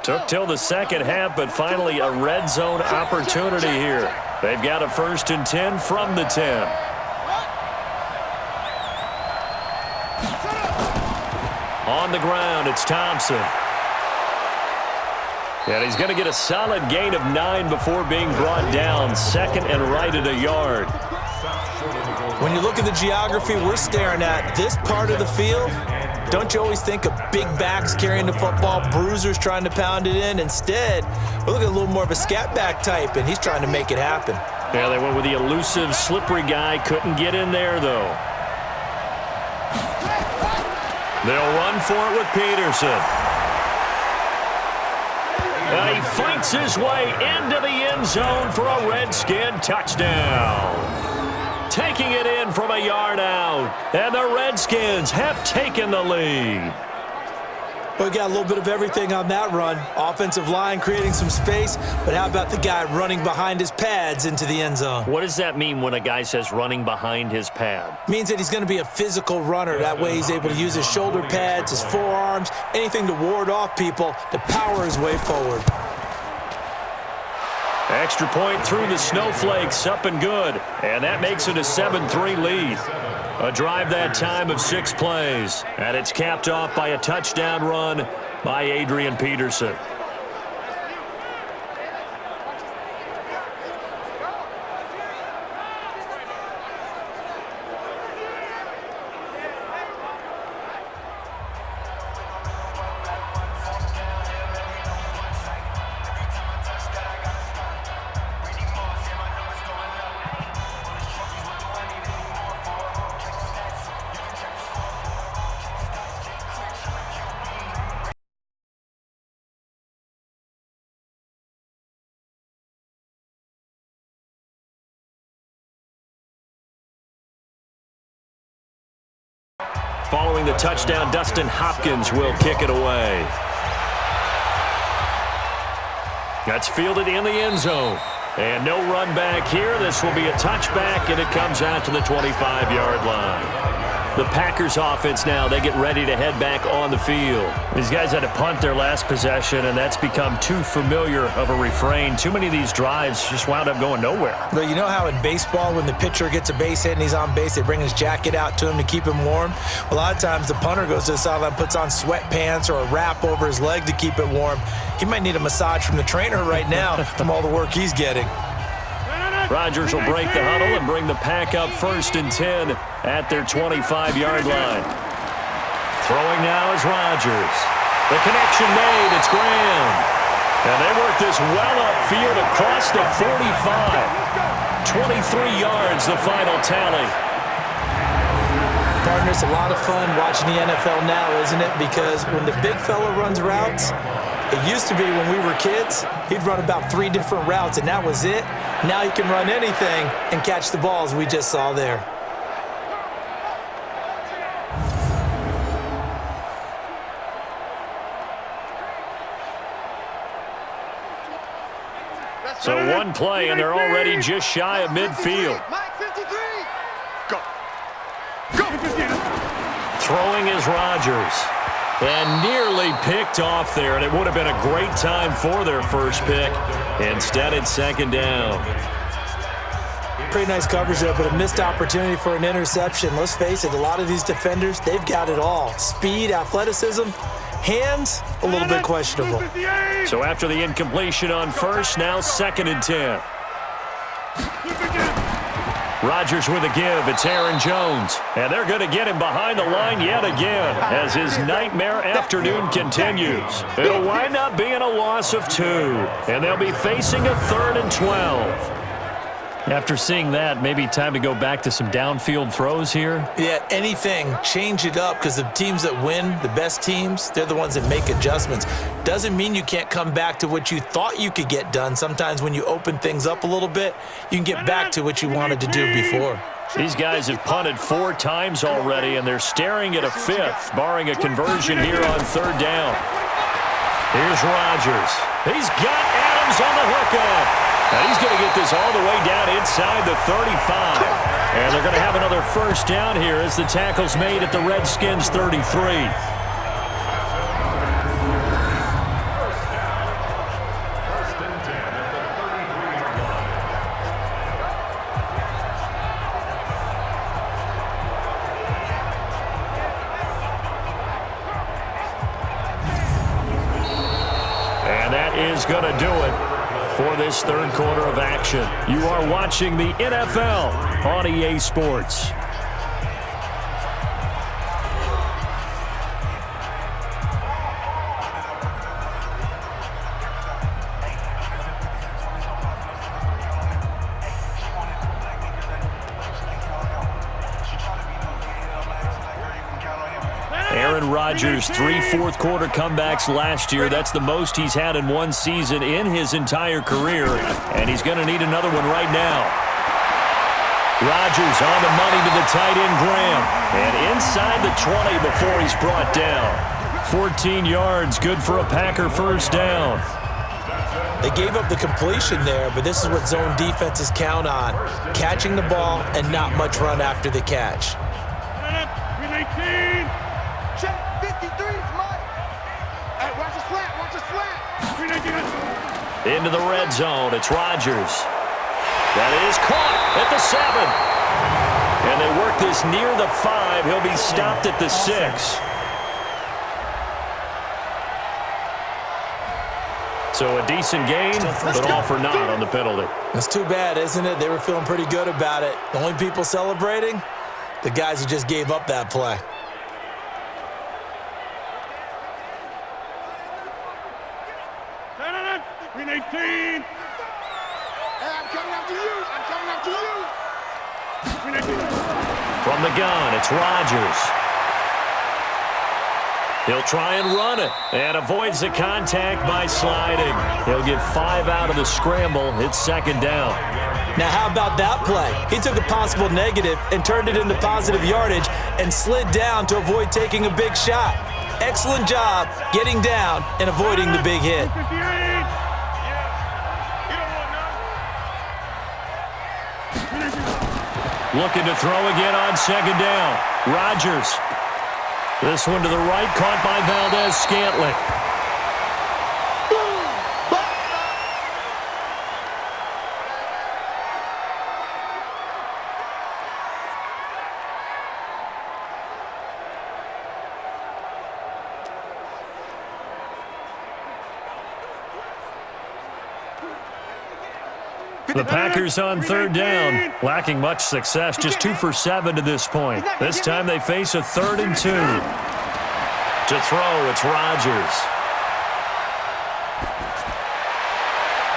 Speaker 2: Took till the second half, but finally a red zone opportunity here. They've got a 1st and 10 from the 10. On the ground, it's Thompson. And he's going to get a solid gain of 9 before being brought down. 2nd and right at a yard.
Speaker 3: When you look at the geography we're staring at, this part of the field, don't you always think of big backs carrying the football, bruisers trying to pound it in? Instead, we're looking at a little more of a scat back type, and he's trying to make it happen.
Speaker 2: Yeah, they went with the elusive, slippery guy. Couldn't get in there, though. They'll run for it with Peterson. And he fights his way into the end zone for a Redskin touchdown. Taking it in from a yard out. And the Redskins have taken the lead.
Speaker 3: Well, we got a little bit of everything on that run. Offensive line creating some space, but how about the guy running behind his pads into the end zone?
Speaker 2: What does that mean when a guy says running behind his pad?
Speaker 3: Means that he's going to be a physical runner. That way he's able to use his shoulder pads, his forearms, anything to ward off people to power his way forward.
Speaker 2: Extra point through the snowflakes, up and good. And that makes it a 7-3 lead. A drive that time of 6 plays. And it's capped off by a touchdown run by Adrian Peterson. Following the touchdown, Dustin Hopkins will kick it away. That's fielded in the end zone. And no run back here. This will be a touchback, and it comes out to the 25-yard line. The Packers offense now, they get ready to head back on the field. These guys had to punt their last possession, and that's become too familiar of a refrain. Too many of these drives just wound up going nowhere.
Speaker 3: But you know how in baseball, when the pitcher gets a base hit and he's on base, they bring his jacket out to him to keep him warm? A lot of times the punter goes to the sideline, puts on sweatpants or a wrap over his leg to keep it warm. He might need a massage from the trainer right now from all the work he's getting.
Speaker 2: Rodgers will break the huddle and bring the Pack up 1st and 10 at their 25-yard line. Throwing now is Rodgers. The connection made. It's Graham. And they work this well upfield across the 45. 23 yards, the final tally.
Speaker 3: Partners, a lot of fun watching the NFL now, isn't it? Because when the big fella runs routes, it used to be when we were kids, he'd run about 3 different routes, and that was it. Now he can run anything and catch the balls we just saw there.
Speaker 2: So one play, and they're already just shy of midfield.
Speaker 5: Go. Go.
Speaker 2: Throwing is Rodgers. And nearly picked off there, and it would have been a great time for their first pick. Instead, it's 2nd down.
Speaker 3: Pretty nice coverage there, but a missed opportunity for an interception. Let's face it, a lot of these defenders, they've got it all. Speed, athleticism, hands, a little bit questionable.
Speaker 2: So after the incompletion on first, now 2nd and 10. Rodgers with a give. It's Aaron Jones. And they're going to get him behind the line yet again as his nightmare afternoon continues. It'll wind up being a loss of 2. And they'll be facing a 3rd and 12. After seeing that, maybe time to go back to some downfield throws here.
Speaker 3: Yeah, anything. Change it up, because the teams that win, the best teams, they're the ones that make adjustments. Doesn't mean you can't come back to what you thought you could get done. Sometimes when you open things up a little bit, you can get back to what you wanted to do before.
Speaker 2: These guys have punted 4 times already, and they're staring at a 5th, barring a conversion here on 3rd down. Here's Rodgers. He's got Adams on the hookup. And he's going to get this all the way down inside the 35. And they're going to have another 1st down here as the tackle's made at the Redskins 33. And that is going to do it for this 3rd quarter of action. You are watching the NFL on EA Sports. Aaron Rodgers, 3 fourth-quarter comebacks last year. That's the most he's had in one season in his entire career, and he's going to need another one right now. Rodgers on the money to the tight end, Graham, and inside the 20 before he's brought down. 14 yards, good for a Packer first down.
Speaker 3: They gave up the completion there, but this is what zone defenses count on. Catching the ball and not much run after the catch.
Speaker 5: Check 53 is mine. Hey, watch the slant, watch the slant.
Speaker 2: Into the red zone, it's Rodgers. That is caught at the 7. And they work this near the 5. He'll be stopped at the 6. So a decent gain, but all for naught on the penalty.
Speaker 3: It's too bad, isn't it? They were feeling pretty good about it. The only people celebrating, the guys who just gave up that play.
Speaker 5: Hey, I'm coming after you. I'm coming after you.
Speaker 2: From the gun, it's Rodgers. He'll try and run it and avoids the contact by sliding. He'll get 5 out of the scramble. It's second down.
Speaker 3: Now, how about that play? He took a possible negative and turned it into positive yardage and slid down to avoid taking a big shot. Excellent job getting down and avoiding the big hit.
Speaker 2: Looking to throw again on second down. Rodgers. This one to the right, caught by Valdez-Scantling. The Packers on third down, lacking much success, just 2 for 7 to this point. This time they face a 3rd and 2. To throw, it's Rodgers.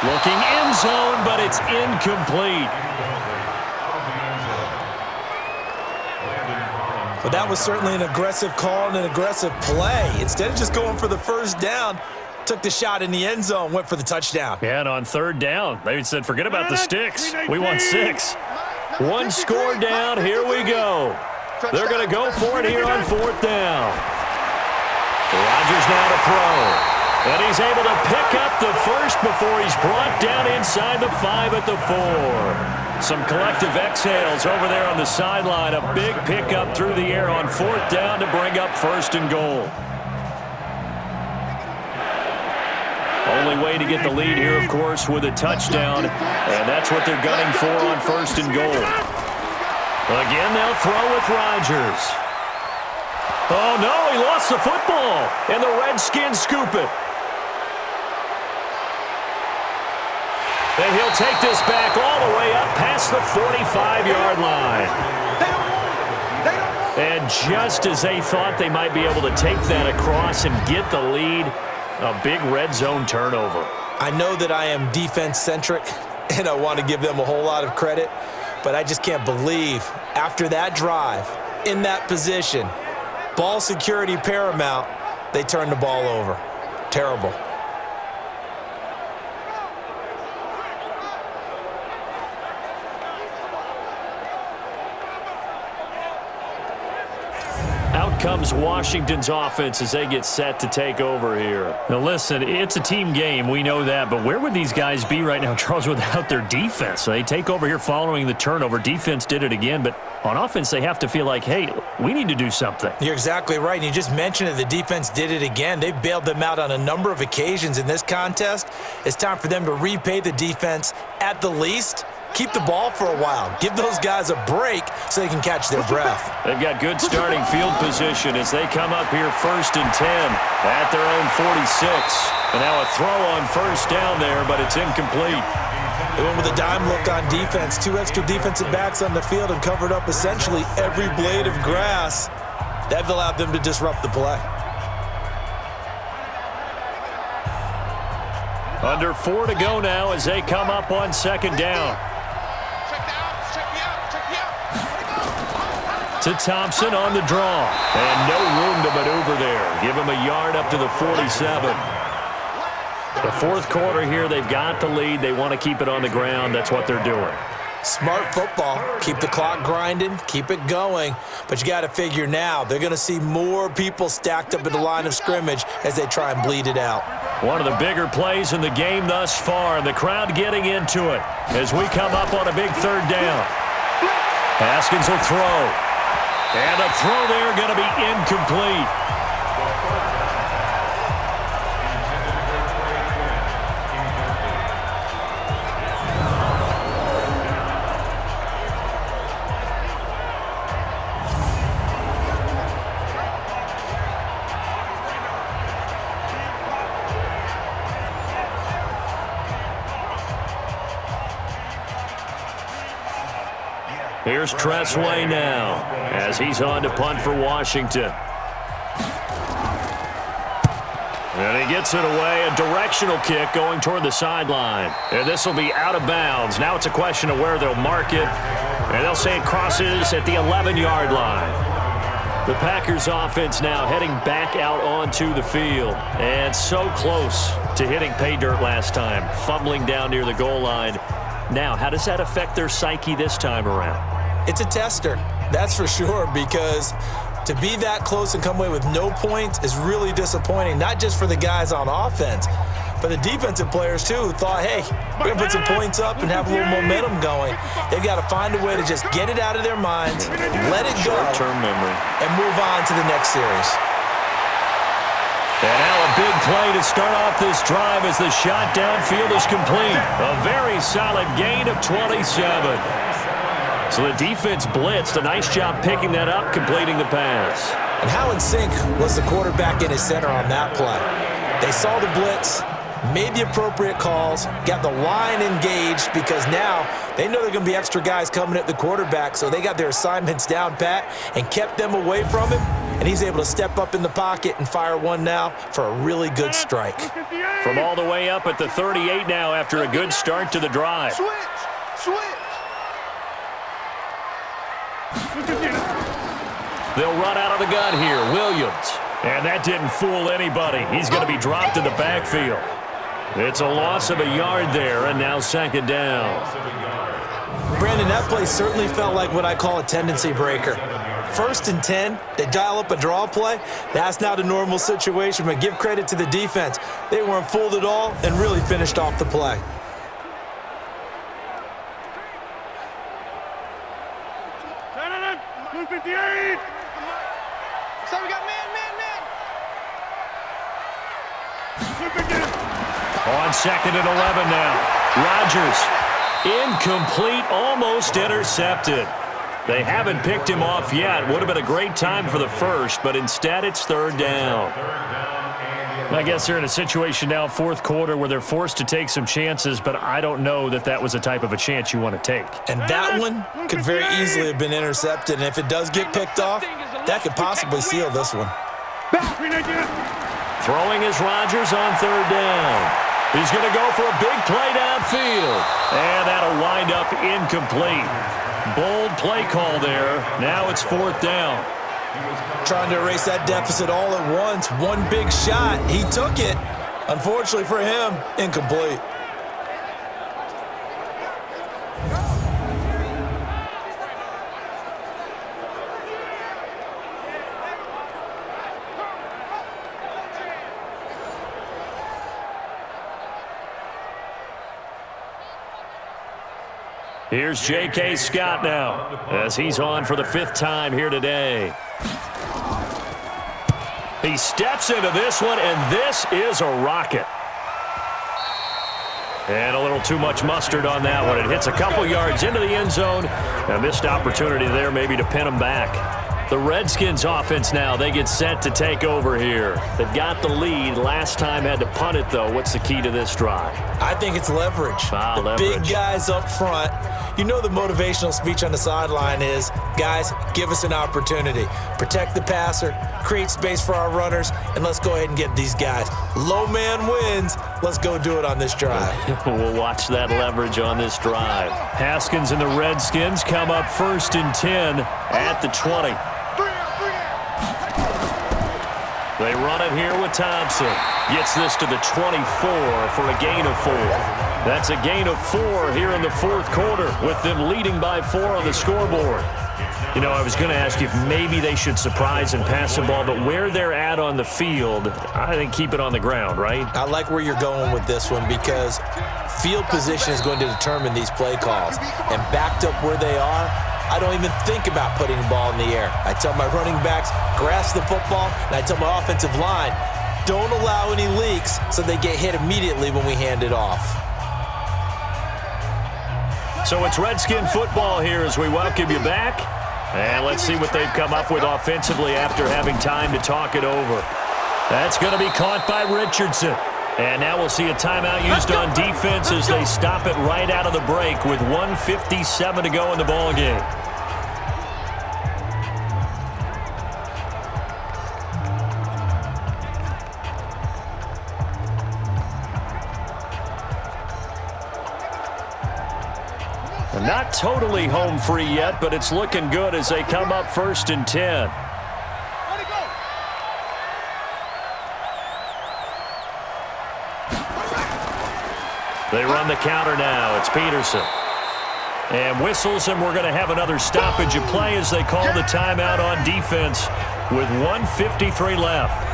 Speaker 2: Looking end zone, but it's incomplete.
Speaker 3: But that was certainly an aggressive call and an aggressive play. Instead of just going for the first down, took the shot in the end zone, went for the touchdown.
Speaker 2: Yeah, and on third down, they said, forget about the sticks. We want 6. 1 score down, here we go. They're going to go for it here on 4th down. Rodgers now to throw. And he's able to pick up the first before he's brought down inside the 5 at the 4. Some collective exhales over there on the sideline. A big pickup through the air on 4th down to bring up 1st and goal. Only way to get the lead here, of course, with a touchdown, and that's what they're gunning for on 1st and goal. Again, they'll throw with Rodgers. Oh, no, he lost the football, and the Redskins scoop it. And he'll take this back all the way up past the 45-yard line. And just as they thought they might be able to take that across and get the lead, a big red zone turnover.
Speaker 3: I know that I am defense-centric, and I want to give them a whole lot of credit, but I just can't believe after that drive, in that position, ball security paramount, they turned the ball over. Terrible.
Speaker 2: Out comes Washington's offense as they get set to take over here. Now listen, it's a team game, we know that, but where would these guys be right now, Charles, without their defense? So they take over here following the turnover. Defense did it again, but on offense they have to feel like, hey, we need to do something.
Speaker 3: You're exactly right, and you just mentioned it. The defense did it again. They bailed them out on a number of occasions in this contest. It's time for them to repay the defense at the least. Keep the ball for a while. Give those guys a break so they can catch their breath.
Speaker 2: They've got good starting field position as they come up here 1st and 10 at their own 46. And now a throw on 1st down there, but it's incomplete.
Speaker 3: They went with a dime look on defense. 2 extra defensive backs on the field and covered up essentially every blade of grass. That allowed them to disrupt the play.
Speaker 2: Under 4 to go now as they come up on 2nd down. To Thompson on the draw. And no room to maneuver there. Give him a yard up to the 47. The 4th quarter here, they've got the lead. They want to keep it on the ground. That's what they're doing.
Speaker 3: Smart football. Keep the clock grinding, keep it going. But you got to figure now, they're going to see more people stacked up at the line of scrimmage as they try and bleed it out.
Speaker 2: One of the bigger plays in the game thus far, and the crowd getting into it as we come up on a big third down. Haskins will throw. And the throw there going to be incomplete. Here's Tressway now as he's on to punt for Washington. And he gets it away, a directional kick going toward the sideline. And this will be out of bounds. Now it's a question of where they'll mark it. And they'll say it crosses at the 11-yard line. The Packers offense now heading back out onto the field. And so close to hitting pay dirt last time, fumbling down near the goal line. Now, how does that affect their psyche this time around?
Speaker 3: It's a tester, that's for sure, because to be that close and come away with no points is really disappointing, not just for the guys on offense, but the defensive players, too, who thought, hey, we're going to put some points up and have a little momentum going. They've got to find a way to just get it out of their minds, let it go,
Speaker 2: short-term memory,
Speaker 3: and move on to the next series.
Speaker 2: And now a big play to start off this drive as the shot downfield is complete. A very solid gain of 27. So the defense blitzed. A nice job picking that up, completing the pass.
Speaker 3: And how in sync was the quarterback in his center on that play? They saw the blitz, made the appropriate calls, got the line engaged because now they know there are going to be extra guys coming at the quarterback, so they got their assignments down pat and kept them away from him, and he's able to step up in the pocket and fire one now for a really good strike.
Speaker 2: From all the way up at the 38 now after a good start to the drive.
Speaker 5: Switch.
Speaker 2: They'll run out of the gun here. Williams. And that didn't fool anybody. He's going to be dropped in the backfield. It's a loss of a yard there, and now second down.
Speaker 3: Brandon, that play certainly felt like what I call a tendency breaker. 1st and 10, they dial up a draw play. That's not a normal situation, but give credit to the defense. They weren't fooled at all and really finished off the play.
Speaker 5: So we got man.
Speaker 2: On 2nd and 11 now. Rodgers, incomplete, almost intercepted. They haven't picked him off yet. Would have been a great time for the first, but instead it's 3rd down. I guess they're in a situation now, 4th quarter, where they're forced to take some chances, but I don't know that that was the type of a chance you want to take.
Speaker 3: And that one could very easily have been intercepted, and if it does get picked off, that could possibly seal this one.
Speaker 2: Throwing is Rodgers on 3rd down. He's going to go for a big play downfield. And that'll wind up incomplete. Bold play call there. Now it's 4th down.
Speaker 3: Trying to erase that deficit all at once. One big shot. He took it. Unfortunately for him, incomplete.
Speaker 2: Here's J.K. Scott now as he's on for the 5th time here today. He steps into this one, and this is a rocket. And a little too much mustard on that one. It hits a couple yards into the end zone. A missed opportunity there maybe to pin him back. The Redskins offense now, they get set to take over here. They've got the lead. Last time had to punt it, though. What's the key to this drive?
Speaker 3: I think it's leverage.
Speaker 2: Leverage.
Speaker 3: Big guys up front. You know the motivational speech on the sideline is, guys, give us an opportunity. Protect the passer, create space for our runners, and let's go ahead and get these guys. Low man wins. Let's go do it on this drive.
Speaker 2: We'll watch that leverage on this drive. Haskins and the Redskins come up 1st and 10 at the 20. The They run it here with Thompson. Gets this to the 24 for a gain of 4. That's a gain of 4 here in the fourth quarter with them leading by 4 on the scoreboard. You know, I was going to ask you if maybe they should surprise and pass the ball, but where they're at on the field, I think keep it on the ground, right?
Speaker 3: I like where you're going with this one because field position is going to determine these play calls. And backed up where they are, I don't even think about putting the ball in the air. I tell my running backs, grasp the football, and I tell my offensive line, don't allow any leaks so they get hit immediately when we hand it off.
Speaker 2: So it's Redskin football here as we welcome you back. And let's see what they've come up with offensively after having time to talk it over. That's going to be caught by Richardson. And now we'll see a timeout used on defense as they stop it right out of the break with 1:57 to go in the ballgame. Not totally home free yet, but it's looking good as they come up 1st and 10. They run the counter now. It's Peterson. And whistles, and we're going to have another stoppage of play as they call the timeout on defense with 1:53 left.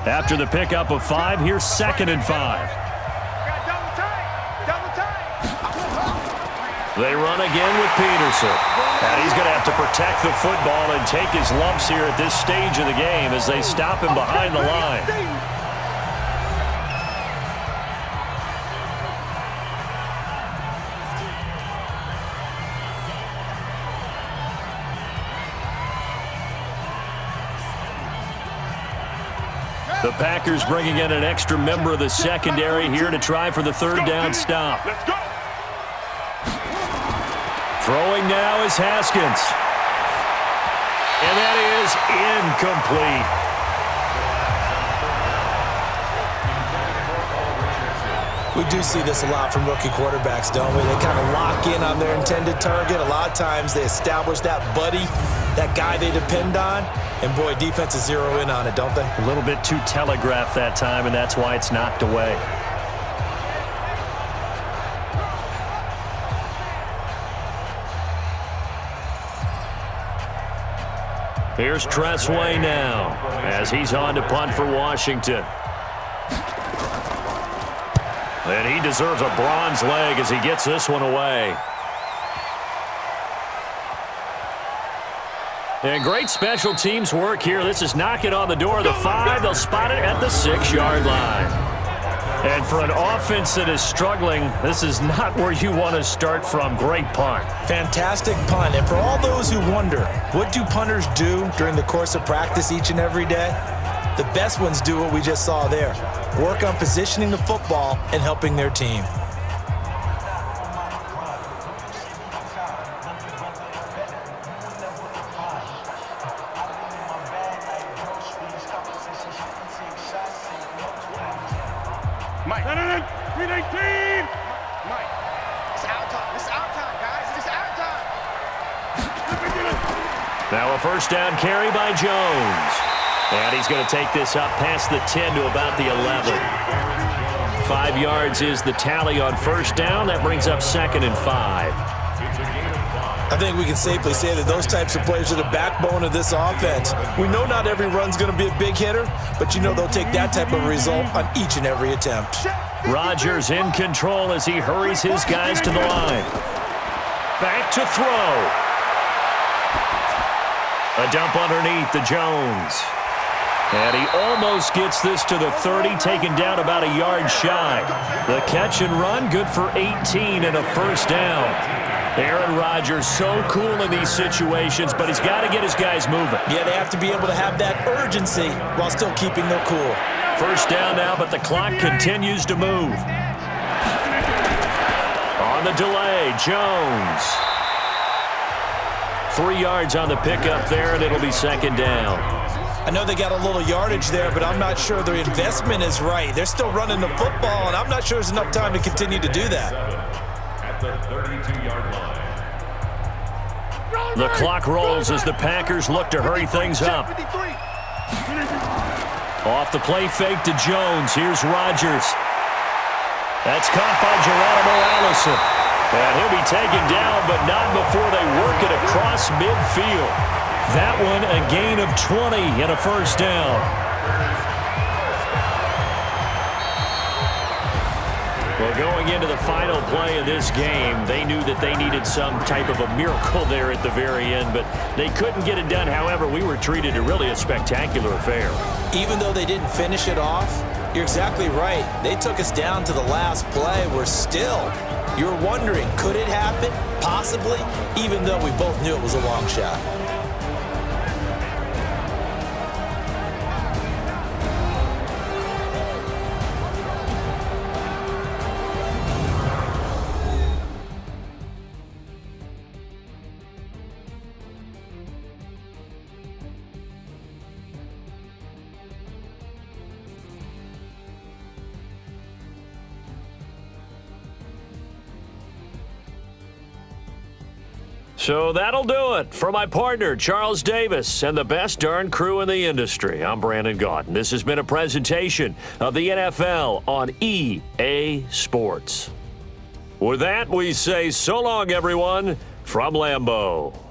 Speaker 2: After the pickup of 5, here's 2nd and 5. They run again with Peterson. And he's going to have to protect the football and take his lumps here at this stage of the game as they stop him behind the line. The Packers bringing in an extra member of the secondary here to try for the 3rd down stop. Throwing now is Haskins. And that is incomplete.
Speaker 3: We do see this a lot from rookie quarterbacks, don't we? They kind of lock in on their intended target. A lot of times they establish that buddy, that guy they depend on. And, boy, defenses zero in on it, don't they?
Speaker 2: A little bit too telegraphed that time, and that's why it's knocked away. Here's Tressway now as he's on to punt for Washington. And he deserves a bronze leg as he gets this one away. And great special teams work here. This is knocking on the door of the 5. They'll spot it at the 6-yard line. And for an offense that is struggling, this is not where you want to start from. Great punt.
Speaker 3: Fantastic punt. And for all those who wonder, what do punters do during the course of practice each and every day? The best ones do what we just saw there. Work on positioning the football and helping their team.
Speaker 5: Mike. 319. Mike. It's our time. It's our time, guys. It's our time.
Speaker 2: Now a 1st down carry by Jones. And he's going to take this up past the 10 to about the 11. 5 yards is the tally on 1st down. That brings up 2nd and 5.
Speaker 3: I think we can safely say that those types of players are the backbone of this offense. We know not every run's going to be a big hitter, but you know they'll take that type of result on each and every attempt.
Speaker 2: Rodgers in control as he hurries his guys to the line. Back to throw. A dump underneath to Jones. And he almost gets this to the 30, taken down about a yard shy. The catch and run, good for 18 and a 1st down. Aaron Rodgers so cool in these situations, but he's got to get his guys moving.
Speaker 3: Yeah, they have to be able to have that urgency while still keeping their cool.
Speaker 2: 1st down now, but the clock continues to move. On the delay, Jones. 3 yards on the pickup there, and it'll be 2nd down.
Speaker 3: I know they got a little yardage there, but I'm not sure their investment is right. They're still running the football, and I'm not sure there's enough time to continue to do that.
Speaker 6: At the 32-yard line.
Speaker 2: The clock rolls as the Packers look to hurry things up. Off the play fake to Jones. Here's Rodgers. That's caught by Geronimo Allison. And he'll be taken down, but not before they work it across midfield. That one a gain of 20 and a first down. Well, going into the final play of this game, they knew that they needed some type of a miracle there at the very end, but they couldn't get it done. However, we were treated to really a spectacular affair.
Speaker 3: Even though they didn't finish it off, you're exactly right. They took us down to the last play. We're still, you're wondering, could it happen? Possibly, even though we both knew it was a long shot.
Speaker 2: So that'll do it for my partner, Charles Davis, and the best darn crew in the industry. I'm Brandon Gaunt, and this has been a presentation of the NFL on EA Sports. With that, we say so long, everyone, from LAMBEAU.